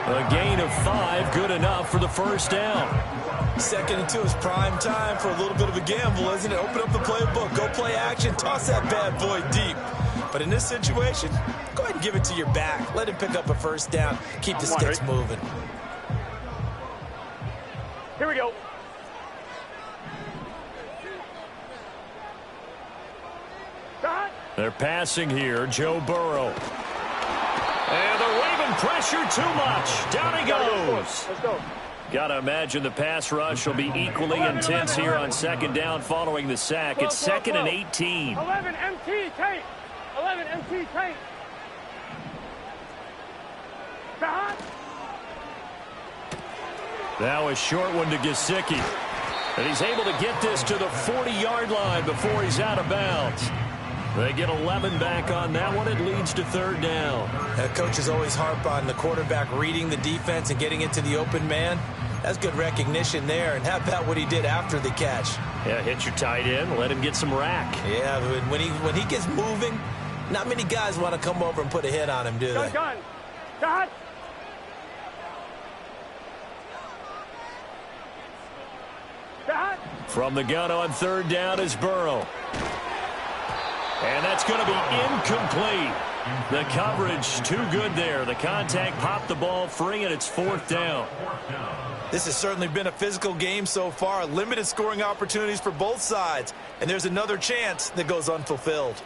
G: A gain of 5, good enough for the first down.
H: 2nd and 2 is prime time for a little bit of a gamble, isn't it? Open up the playbook, go play action, toss that bad boy deep. But in this situation, go ahead and give it to your back. Let him pick up a first down. Keep the sticks moving.
D: Here we go.
G: They're passing here, Joe Burrow. And the Raven pressure too much. Down he goes.
D: Let's go.
G: Got to imagine the pass rush will be equally intense here on 2nd down following the sack. It's 2nd and 18.
D: 11 MT tape. 11 MT tape.
G: Now a short one to Gesicki. And he's able to get this to the 40-yard line before he's out of bounds. They get 11 back on that one. It leads to 3rd down.
H: Coaches always harp on the quarterback reading the defense and getting into the open man. That's good recognition there. And how about what he did after the catch?
G: Yeah, hit your tight end. Let him get some rack.
H: Yeah, when he gets moving, Not many guys want to come over and put a hit on him, do they?
D: Gun. Shot. Shot.
G: From the gun on third down is Burrow. And that's going to be incomplete. The coverage too good there. The contact popped the ball free, and it's fourth down.
H: This has certainly been a physical game so far. Limited scoring opportunities for both sides. And there's another chance that goes unfulfilled.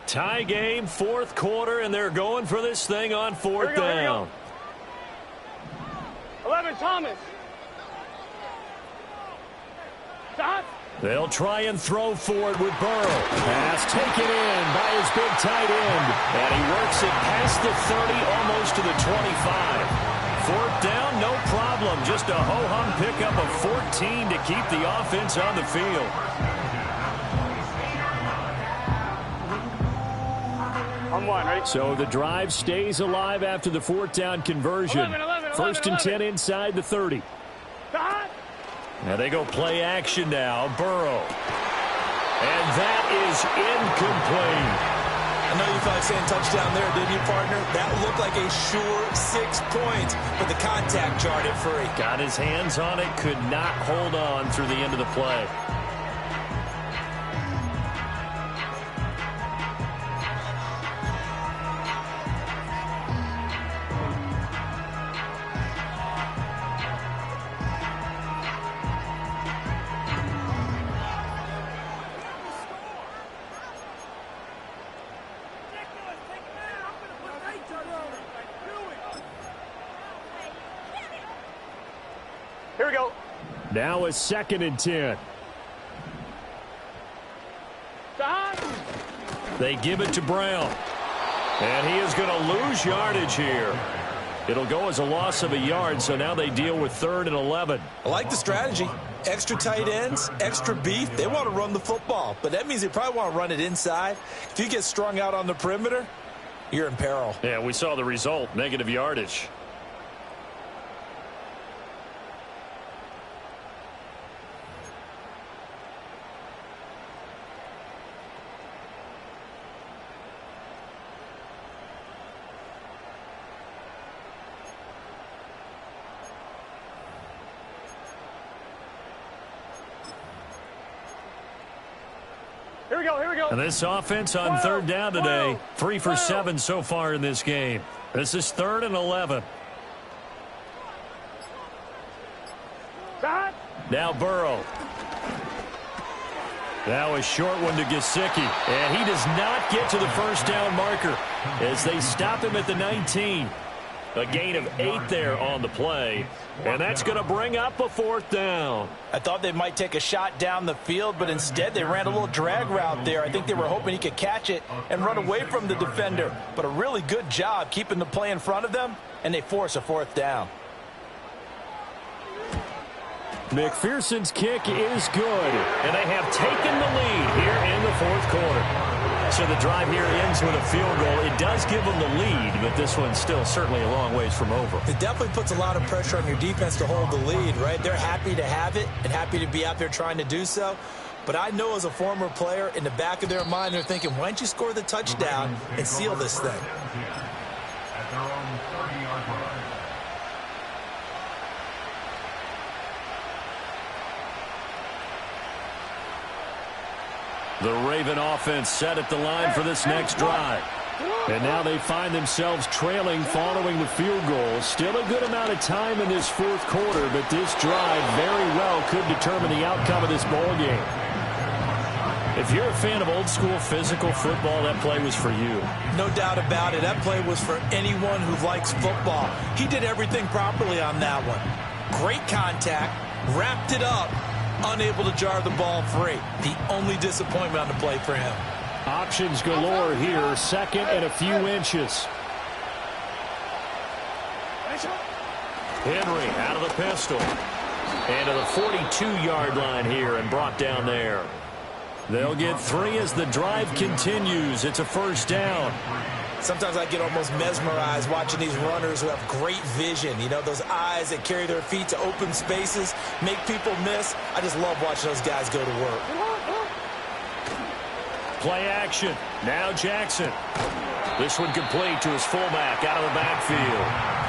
G: Tie game, fourth quarter, and they're going for this thing on fourth down.
D: 11, Thomas. Shot.
G: They'll try and throw for it with Burrow. Pass taken in by his big tight end. And he works it past the 30, almost to the 25. Fourth down, no problem. Just a ho-hum pickup of 14 to keep the offense on the field.
D: On one, right?
E: So the drive stays alive after the fourth down conversion.
D: 11,
E: First and 10 inside the 30.
D: Shot.
G: Now they go play action now. Burrow. And that is incomplete.
H: I know you thought saying touchdown there, didn't you, partner? That looked like a sure 6 points, but the contact jarred it free.
G: Got his hands on it, could not hold on through the end of the play.
D: Here we go.
E: Now a second and 10.
D: Shot.
G: They give it to Brown. And he is going to lose yardage here. It'll go as a loss of a yard, so now they deal with 3rd and 11.
H: I like the strategy. Extra tight ends, extra beef. They want to run the football, but that means they probably want to run it inside. If you get strung out on the perimeter, you're in peril.
G: Yeah, we saw the result, negative yardage.
D: Here we go.
G: And this offense on third down today, 3 for 7 so far in this game. This is 3rd and 11.
D: Shot.
G: Now Burrow. Now a short one to Gesicki. And he does not get to the first down marker as they stop him at the 19. A gain of 8 there on the play. And that's going to bring up a 4th down.
C: I thought they might take a shot down the field, but instead they ran a little drag route there. I think they were hoping he could catch it and run away from the defender. But a really good job keeping the play in front of them, and they force a 4th down.
E: McPherson's kick is good.
G: And they have taken the lead here in the 4th quarter. So the drive here ends with a field goal. It does give them the lead, but this one's still certainly a long ways from over.
H: It definitely puts a lot of pressure on your defense to hold the lead, right? They're happy to have it and happy to be out there trying to do so. But I know as a former player, in the back of their mind, they're thinking, why don't you score the touchdown and seal this thing?
F: At their own 30-yard line.
G: The Raven offense set at the line for this next drive.
E: And now they find themselves trailing following the field goal. Still a good amount of time in this 4th quarter, but this drive very well could determine the outcome of this ball game.
G: If you're a fan of old-school physical football, that play was for you.
H: No doubt about it. That play was for anyone who likes football. He did everything properly on that one. Great contact, wrapped it up, unable to jar the ball free. The only disappointment on the play for him.
E: Options galore here, 2nd and a few inches.
G: Henry out of the pistol. And to the 42-yard line here and brought down there. They'll get 3 as the drive continues. It's a first down.
H: Sometimes I get almost mesmerized watching these runners who have great vision. You know, those eyes that carry their feet to open spaces, make people miss. I just love watching those guys go to work.
G: Play action. Now Jackson. This one complete to his fullback out of the backfield.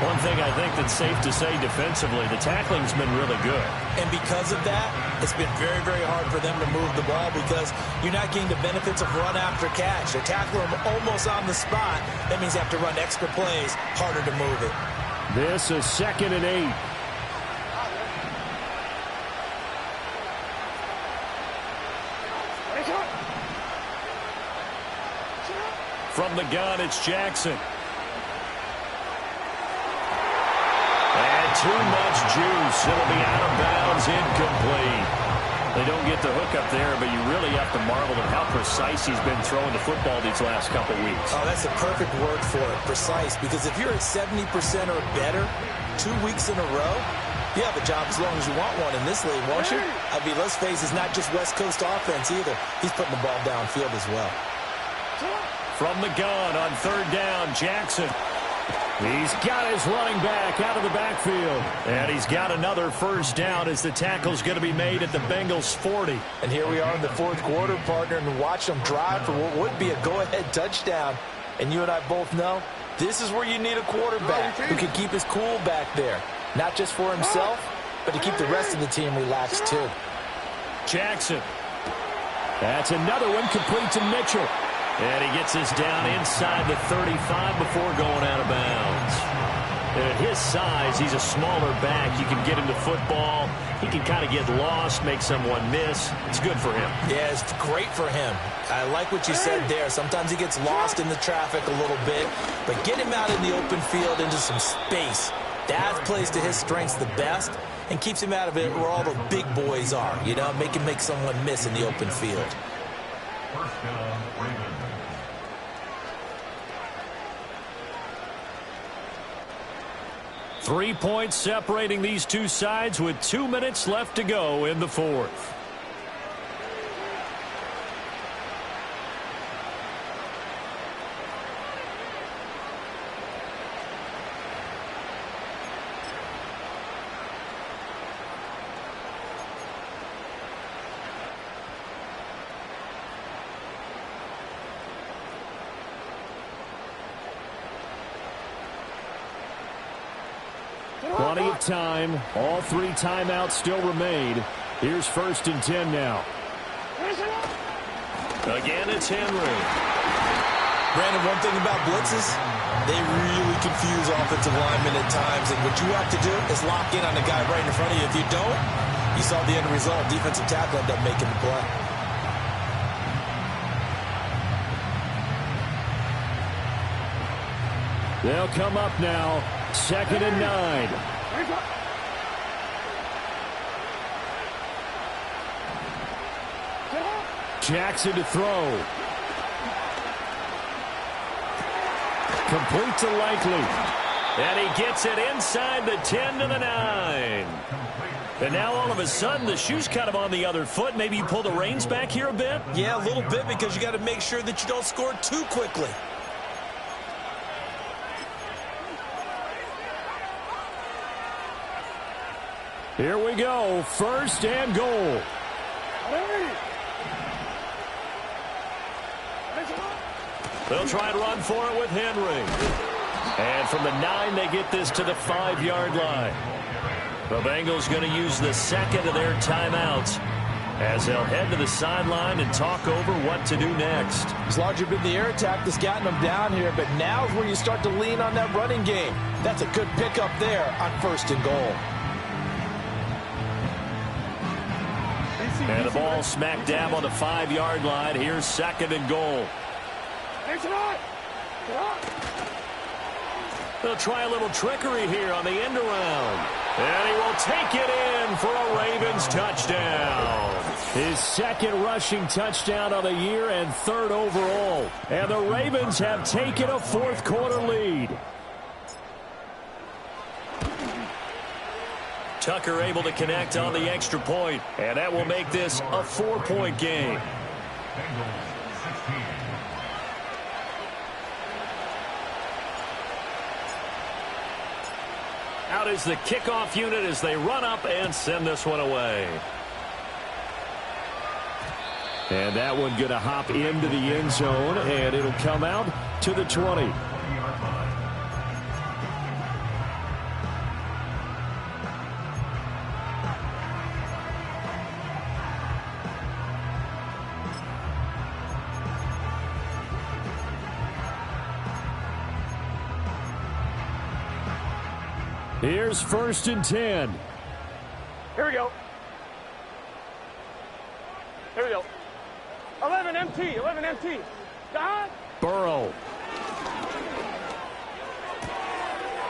G: One thing I think that's safe to say defensively, the tackling's been really good.
H: And because of that, it's been very, very hard for them to move the ball because you're not getting the benefits of run after catch. They're tackling them almost on the spot. That means they have to run extra plays, harder to move it.
E: This is 2nd and 8.
G: From the gun, it's Jackson. Too much juice. It'll be out of bounds, incomplete. They don't get the hook up there, but you really have to marvel at how precise he's been throwing the football these last couple weeks.
H: Oh, that's the perfect word for it, precise, because if you're at 70% or better 2 weeks in a row, you have a job as long as you want one in this league, won't you? I mean, let's face it, it's not just West Coast offense either. He's putting the ball downfield as well.
G: From the gun on 3rd down, Jackson.
E: He's got his running back out of the backfield.
G: And he's got another first down as the tackle's going to be made at the Bengals 40.
C: And here we are in the 4th quarter, partner, and watch them drive for what would be a go-ahead touchdown. And you and I both know this is where you need a quarterback who can keep his cool back there. Not just for himself, but to keep the rest of the team relaxed too.
G: Jackson.
E: That's another one complete to Mitchell.
G: And he gets this down inside the 35 before going out of bounds. And at his size, he's a smaller back. You can get him to football. He can kind of get lost, make someone miss. It's good for him.
H: Yeah, it's great for him. I like what you said there. Sometimes he gets lost in the traffic a little bit. But get him out in the open field into some space. That plays to his strengths the best and keeps him out of it where all the big boys are. You know, make him make someone miss in the open field.
F: First down, Ravens.
G: 3 points separating these two sides with 2 minutes left to go in the 4th.
E: Plenty of time. All 3 timeouts still remain. Here's 1st and 10 now.
G: Again, it's Henry.
H: Brandon, one thing about blitzes, they really confuse offensive linemen at times. And what you have to do is lock in on the guy right in front of you. If you don't, you saw the end result. Defensive tackle ended up making the play.
E: They'll come up now. 2nd and 9. Jackson to throw. Complete to Likely.
G: And he gets it inside the 10 to the 9. And now all of a sudden the shoe's kind of on the other foot. Maybe you pull the reins back here a bit?
H: Yeah, a little bit because you got to make sure that you don't score too quickly.
E: Here we go. 1st and goal.
G: They'll try and run for it with Henry. And from the 9, they get this to the 5-yard line. The Bengals going to use the 2nd of their timeouts as they'll head to the sideline and talk over what to do next.
C: It's largely been the air attack that's gotten them down here, but now is where you start to lean on that running game. That's a good pickup there on 1st and goal.
G: And the ball smack dab on the 5-yard line. Here's 2nd and goal. They'll try a little trickery here on the end around. And he will take it in for a Ravens touchdown.
E: His 2nd rushing touchdown of the year and 3rd overall. And the Ravens have taken a 4th quarter lead.
G: Tucker able to connect on the extra point, and that will make this a 4-point game. Out is the kickoff unit as they run up and send this one away.
E: And that one going to hop into the end zone, and it'll come out to the 20. Here's 1st and 10.
D: Here we go. Here we go. 11 MT, 11 MT. God.
E: Burrow.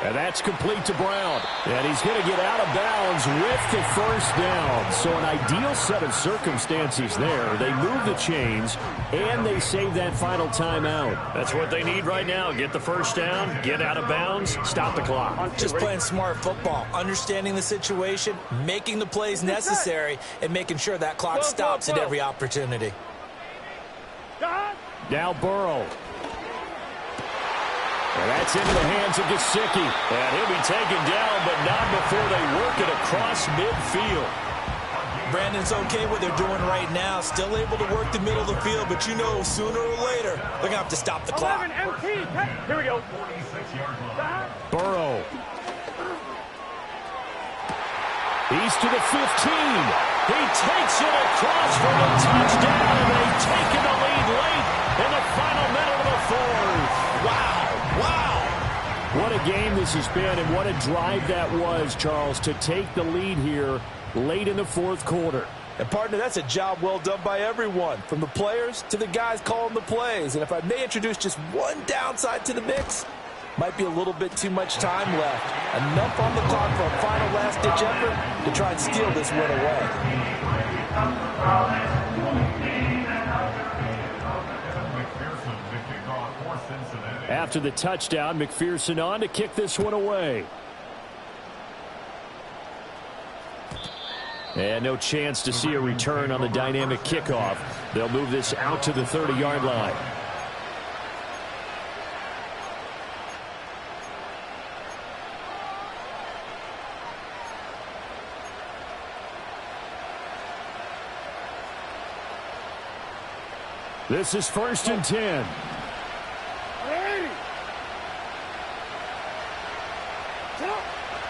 E: And that's complete to Brown. And he's going to get out of bounds with the first down. So an ideal set of circumstances there. They move the chains, and they save that final timeout.
G: That's what they need right now. Get the first down, get out of bounds, stop the clock.
H: Just playing smart football, understanding the situation, making the plays necessary, and making sure that clock stops at every opportunity.
E: Now Burrow. And that's into the hands of Gesicki.
G: And he'll be taken down, but not before they work it across midfield.
H: Brandon's okay what they're doing right now. Still able to work the middle of the field, but you know sooner or later they're going to have to stop the clock.
D: 11 MT. Here we go.
E: Burrow. He's to the 15.
G: He takes it across for a touchdown, and they've taken the lead late in the final minute of the fourth.
H: Wow.
E: What a game this has been, and what a drive that was, Charles, to take the lead here late in the fourth quarter.
C: And, partner, that's a job well done by everyone, from the players to the guys calling the plays. And if I may introduce just one downside to the mix, might be a little bit too much time left. Enough on the clock for a final last-ditch effort to try and steal this win away.
E: After the touchdown, McPherson on to kick this one away. And no chance to see a return on the dynamic kickoff. They'll move this out to the 30-yard line. This is 1st and 10.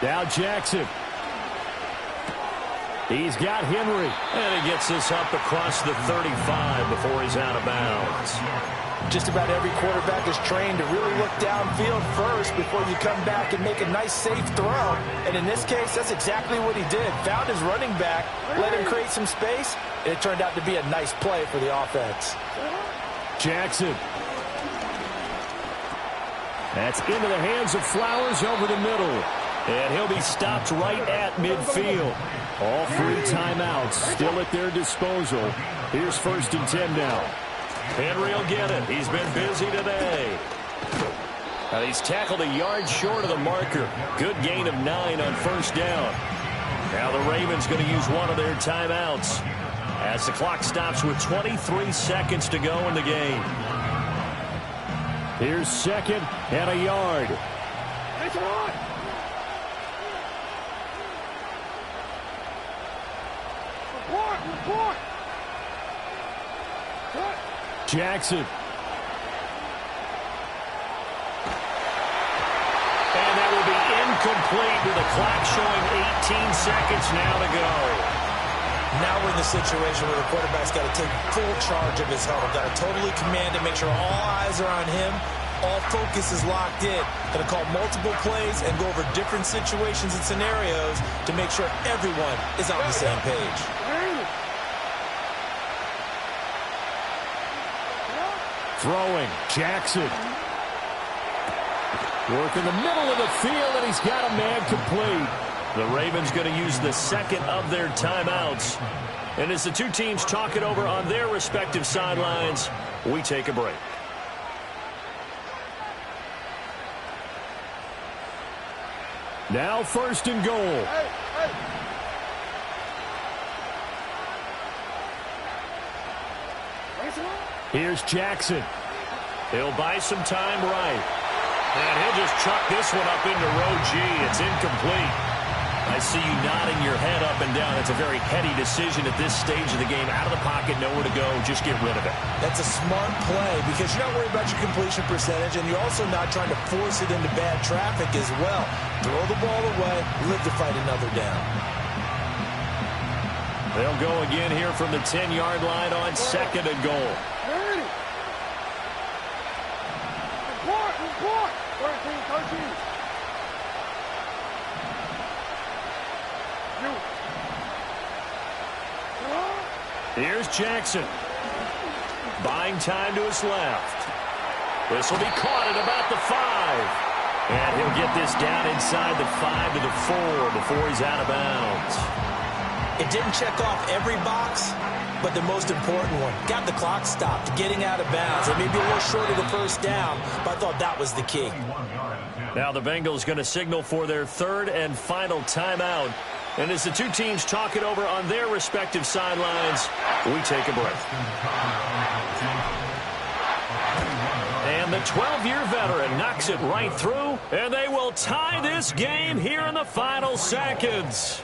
E: Now Jackson. He's got Henry.
G: And he gets this up across the 35 before he's out of bounds.
C: Just about every quarterback is trained to really look downfield first before you come back and make a nice, safe throw. And in this case, that's exactly what he did. Found his running back, let him create some space, and it turned out to be a nice play for the offense.
E: Jackson. That's into the hands of Flowers over the middle.
G: And he'll be stopped right at midfield.
E: All 3 timeouts still at their disposal. Here's 1st and 10 now.
G: Henry will get it. He's been busy today. And he's tackled a yard short of the marker. Good gain of 9 on 1st down. Now the Ravens going to use one of their timeouts as the clock stops with 23 seconds to go in the game.
E: Here's 2nd and a yard.
D: It's on. Report.
E: Jackson.
G: And that will be incomplete with the clock showing 18 seconds now to go.
H: Now we're in the situation where the quarterback's got to take full charge of his huddle. Got to totally command it, make sure all eyes are on him. All focus is locked in. Going to call multiple plays and go over different situations and scenarios to make sure everyone is on the same page.
E: Throwing, Jackson. Work in the middle of the field, and he's got a man complete.
G: The Ravens going to use the 2nd of their timeouts. And as the 2 teams talk it over on their respective sidelines, we take a break.
E: Now 1st and goal. Here's Jackson.
G: He'll buy some time right. And he'll just chuck this one up into row G. It's incomplete. I see you nodding your head up and down. It's a very heady decision at this stage of the game. Out of the pocket, nowhere to go. Just get rid of it.
H: That's a smart play because you're not worried about your completion percentage, and you're also not trying to force it into bad traffic as well. Throw the ball away, live to fight another down.
G: They'll go again here from the 10-yard line on 2nd and goal.
D: Report! 13.
G: Here's Jackson. Buying time to his left. This will be caught at about the 5. And he'll get this down inside the 5 to the 4 before he's out of bounds.
H: It didn't check off every box, but the most important one. Got the clock stopped, getting out of bounds. It may be a little short of the first down, but I thought that was the key.
G: Now the Bengals going to signal for their 3rd and final timeout. And as the two teams talk it over on their respective sidelines, we take a break. And the 12-year veteran knocks it right through, and they will tie this game here in the final seconds.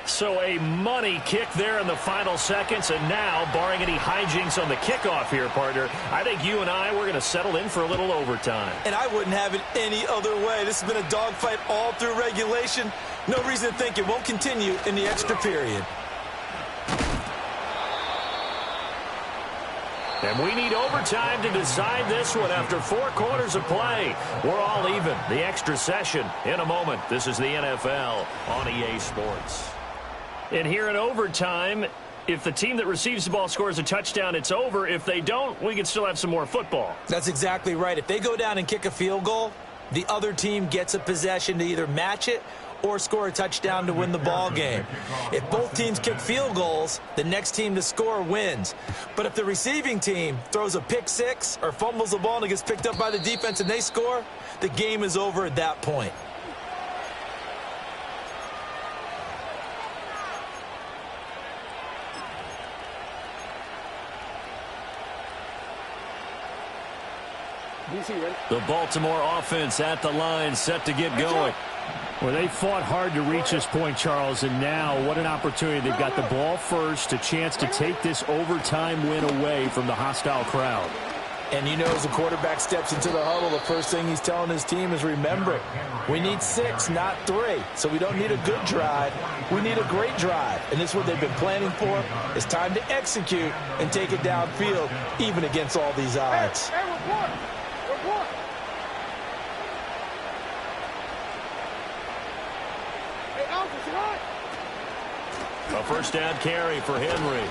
G: So a money kick there in the final seconds, and now, barring any hijinks on the kickoff here, partner, I think you and I, we're going to settle in for a little overtime.
H: And I wouldn't have it any other way. This has been a dogfight all through regulation. No reason to think it won't continue in the extra period.
G: And we need overtime to decide this one after 4 quarters of play. We're all even. The extra session in a moment. This is the NFL on EA Sports. And here in overtime, if the team that receives the ball scores a touchdown, it's over. If they don't, we can still have some more football.
H: That's exactly right. If they go down and kick a field goal, the other team gets a possession to either match it or score a touchdown to win the ball game. If both teams kick field goals, the next team to score wins. But if the receiving team throws a pick six or fumbles the ball and it gets picked up by the defense and they score, the game is over at that point.
G: The Baltimore offense at the line, set to get going.
E: Well, they fought hard to reach this point, Charles, and now what an opportunity. They've got the ball first, a chance to take this overtime win away from the hostile crowd.
C: And you know, as the quarterback steps into the huddle, the first thing he's telling his team is, remember, we need 6, not 3. So we don't need a good drive. We need a great drive. And this is what they've been planning for. It's time to execute and take it downfield, even against all these odds.
D: Hey, report!
G: A first down carry for Henry.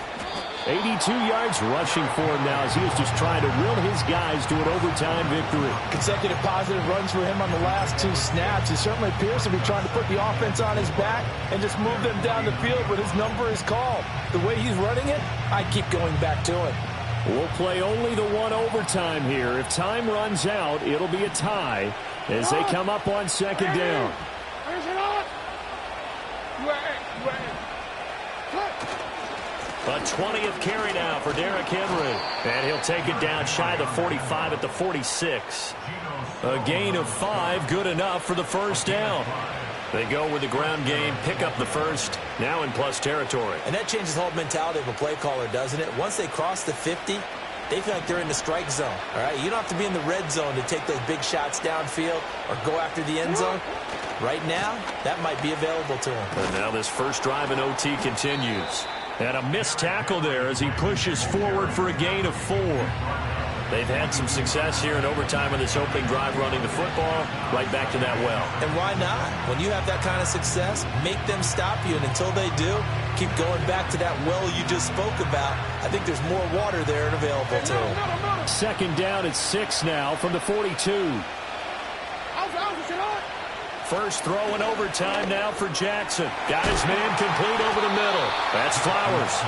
E: 82 yards rushing for him now as he was just trying to will his guys to an overtime victory.
C: Consecutive positive runs for him on the last 2 snaps. He certainly appears to be trying to put the offense on his back and just move them down the field, but his number is called. The way he's running it, I'd keep going back to it.
E: We'll play only the 1 overtime here. If time runs out, it'll be a tie as they come up on 2nd down.
G: A 20th carry now for Derrick Henry. And he'll take it down shy of the 45 at the 46. A gain of 5, good enough for the first down. They go with the ground game, pick up the first, now in plus territory.
H: And that changes the whole mentality of a play caller, doesn't it? Once they cross the 50, they feel like they're in the strike zone. All right, you don't have to be in the red zone to take those big shots downfield or go after the end zone. Right now, that might be available to him.
G: And now this first drive in OT continues. And a missed tackle there as he pushes forward for a gain of 4. They've had some success here in overtime in this opening drive running the football. Right back to that well.
H: And why not? When you have that kind of success, make them stop you. And until they do, keep going back to that well you just spoke about. I think there's more water there and available to them.
E: 2nd down at 6 now from the 42.
G: First throw in overtime now for Jackson. Got his man complete over the middle. That's Flowers.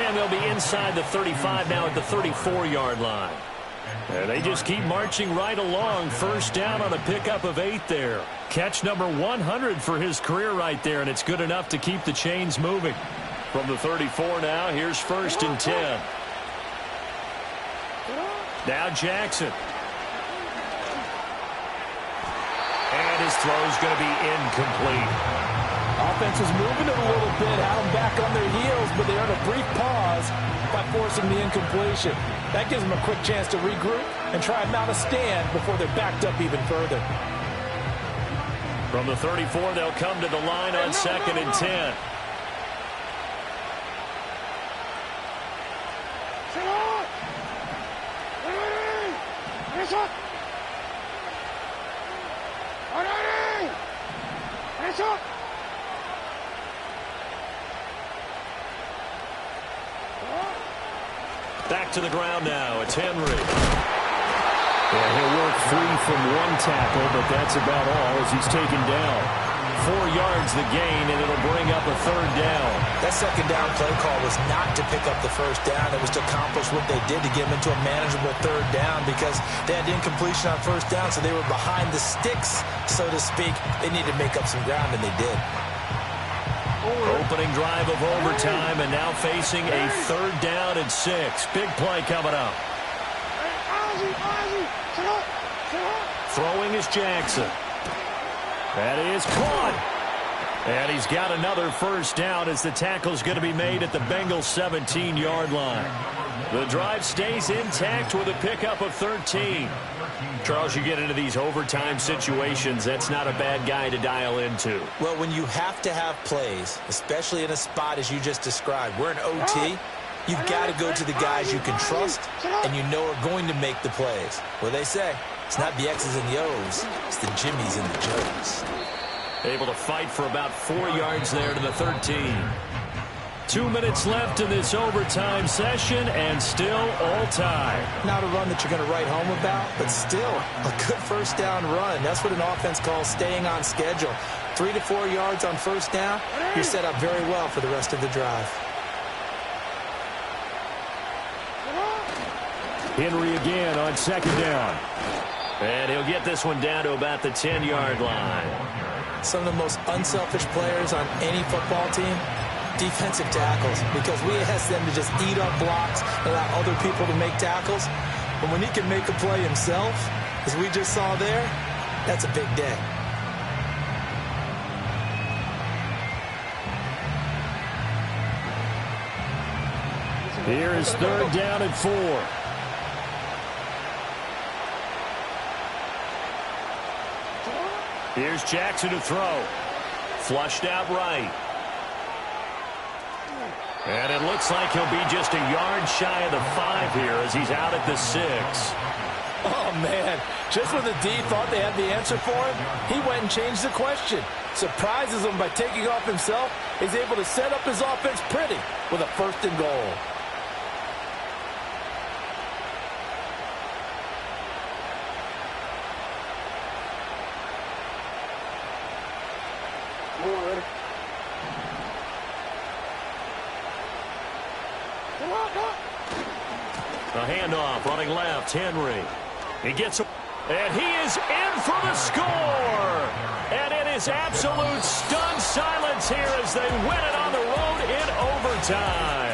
G: And they'll be inside the 35 now at the 34-yard line. And they just keep marching right along. First down on a pickup of 8 there. Catch number 100 for his career right there, and it's good enough to keep the chains moving. From the 34 now, here's 1st and 10. Now Jackson. And his throw's going to be incomplete.
C: Offense is moving it a little bit, had them back on their heels, but they earned a brief pause by forcing the incompletion. That gives them a quick chance to regroup and try and mount a stand before they're backed up even further.
G: From the 34, they'll come to the line on 2nd and 10. Back to the ground now. It's Henry.
E: Yeah, he'll work free from one tackle, but that's about all as he's taken down.
G: 4 yards the gain, and it'll bring up a 3rd down.
H: That 2nd down play call was not to pick up the 1st down. It was to accomplish what they did to get them into a manageable 3rd down because they had incompletion on 1st down, so they were behind the sticks, so to speak. They needed to make up some ground, and they did.
G: Opening drive of overtime, and now facing a 3rd down and 6. Big play coming up. Throwing is Jackson. That is caught. And he's got another 1st down as the tackle's going to be made at the Bengals' 17-yard line. The drive stays intact with a pickup of 13. Charles, you get into these overtime situations, that's not a bad guy to dial into.
H: Well, when you have to have plays, especially in a spot as you just described, we're in OT, you've got to go to the guys you can trust and you know are going to make the plays. What they say, it's not the X's and the O's, it's the Jimmies and the Joes.
G: Able to fight for about 4 yards there to the 13. 2 minutes left in this overtime session, and still all tied.
H: Not a run that you're going to write home about, but still a good 1st down run. That's what an offense calls staying on schedule. 3 to 4 yards on 1st down, you're set up very well for the rest of the drive.
E: Henry again on 2nd down.
G: And he'll get this one down to about the 10-yard line.
H: Some of the most unselfish players on any football team, defensive tackles, because we ask them to just eat up blocks, allow other people to make tackles. But when he can make a play himself, as we just saw there, that's a big day.
E: Here is 3rd down and 4.
G: Here's Jackson to throw. Flushed out right. And it looks like he'll be just a yard shy of the 5 here as he's out at the 6.
C: Oh, man. Just when the D thought they had the answer for him, he went and changed the question. Surprises him by taking off himself. He's able to set up his offense pretty with a 1st and goal.
G: A handoff running left, Henry. He gets a, and he is in for the score. And it is absolute stunned silence here as they win it on the road in overtime.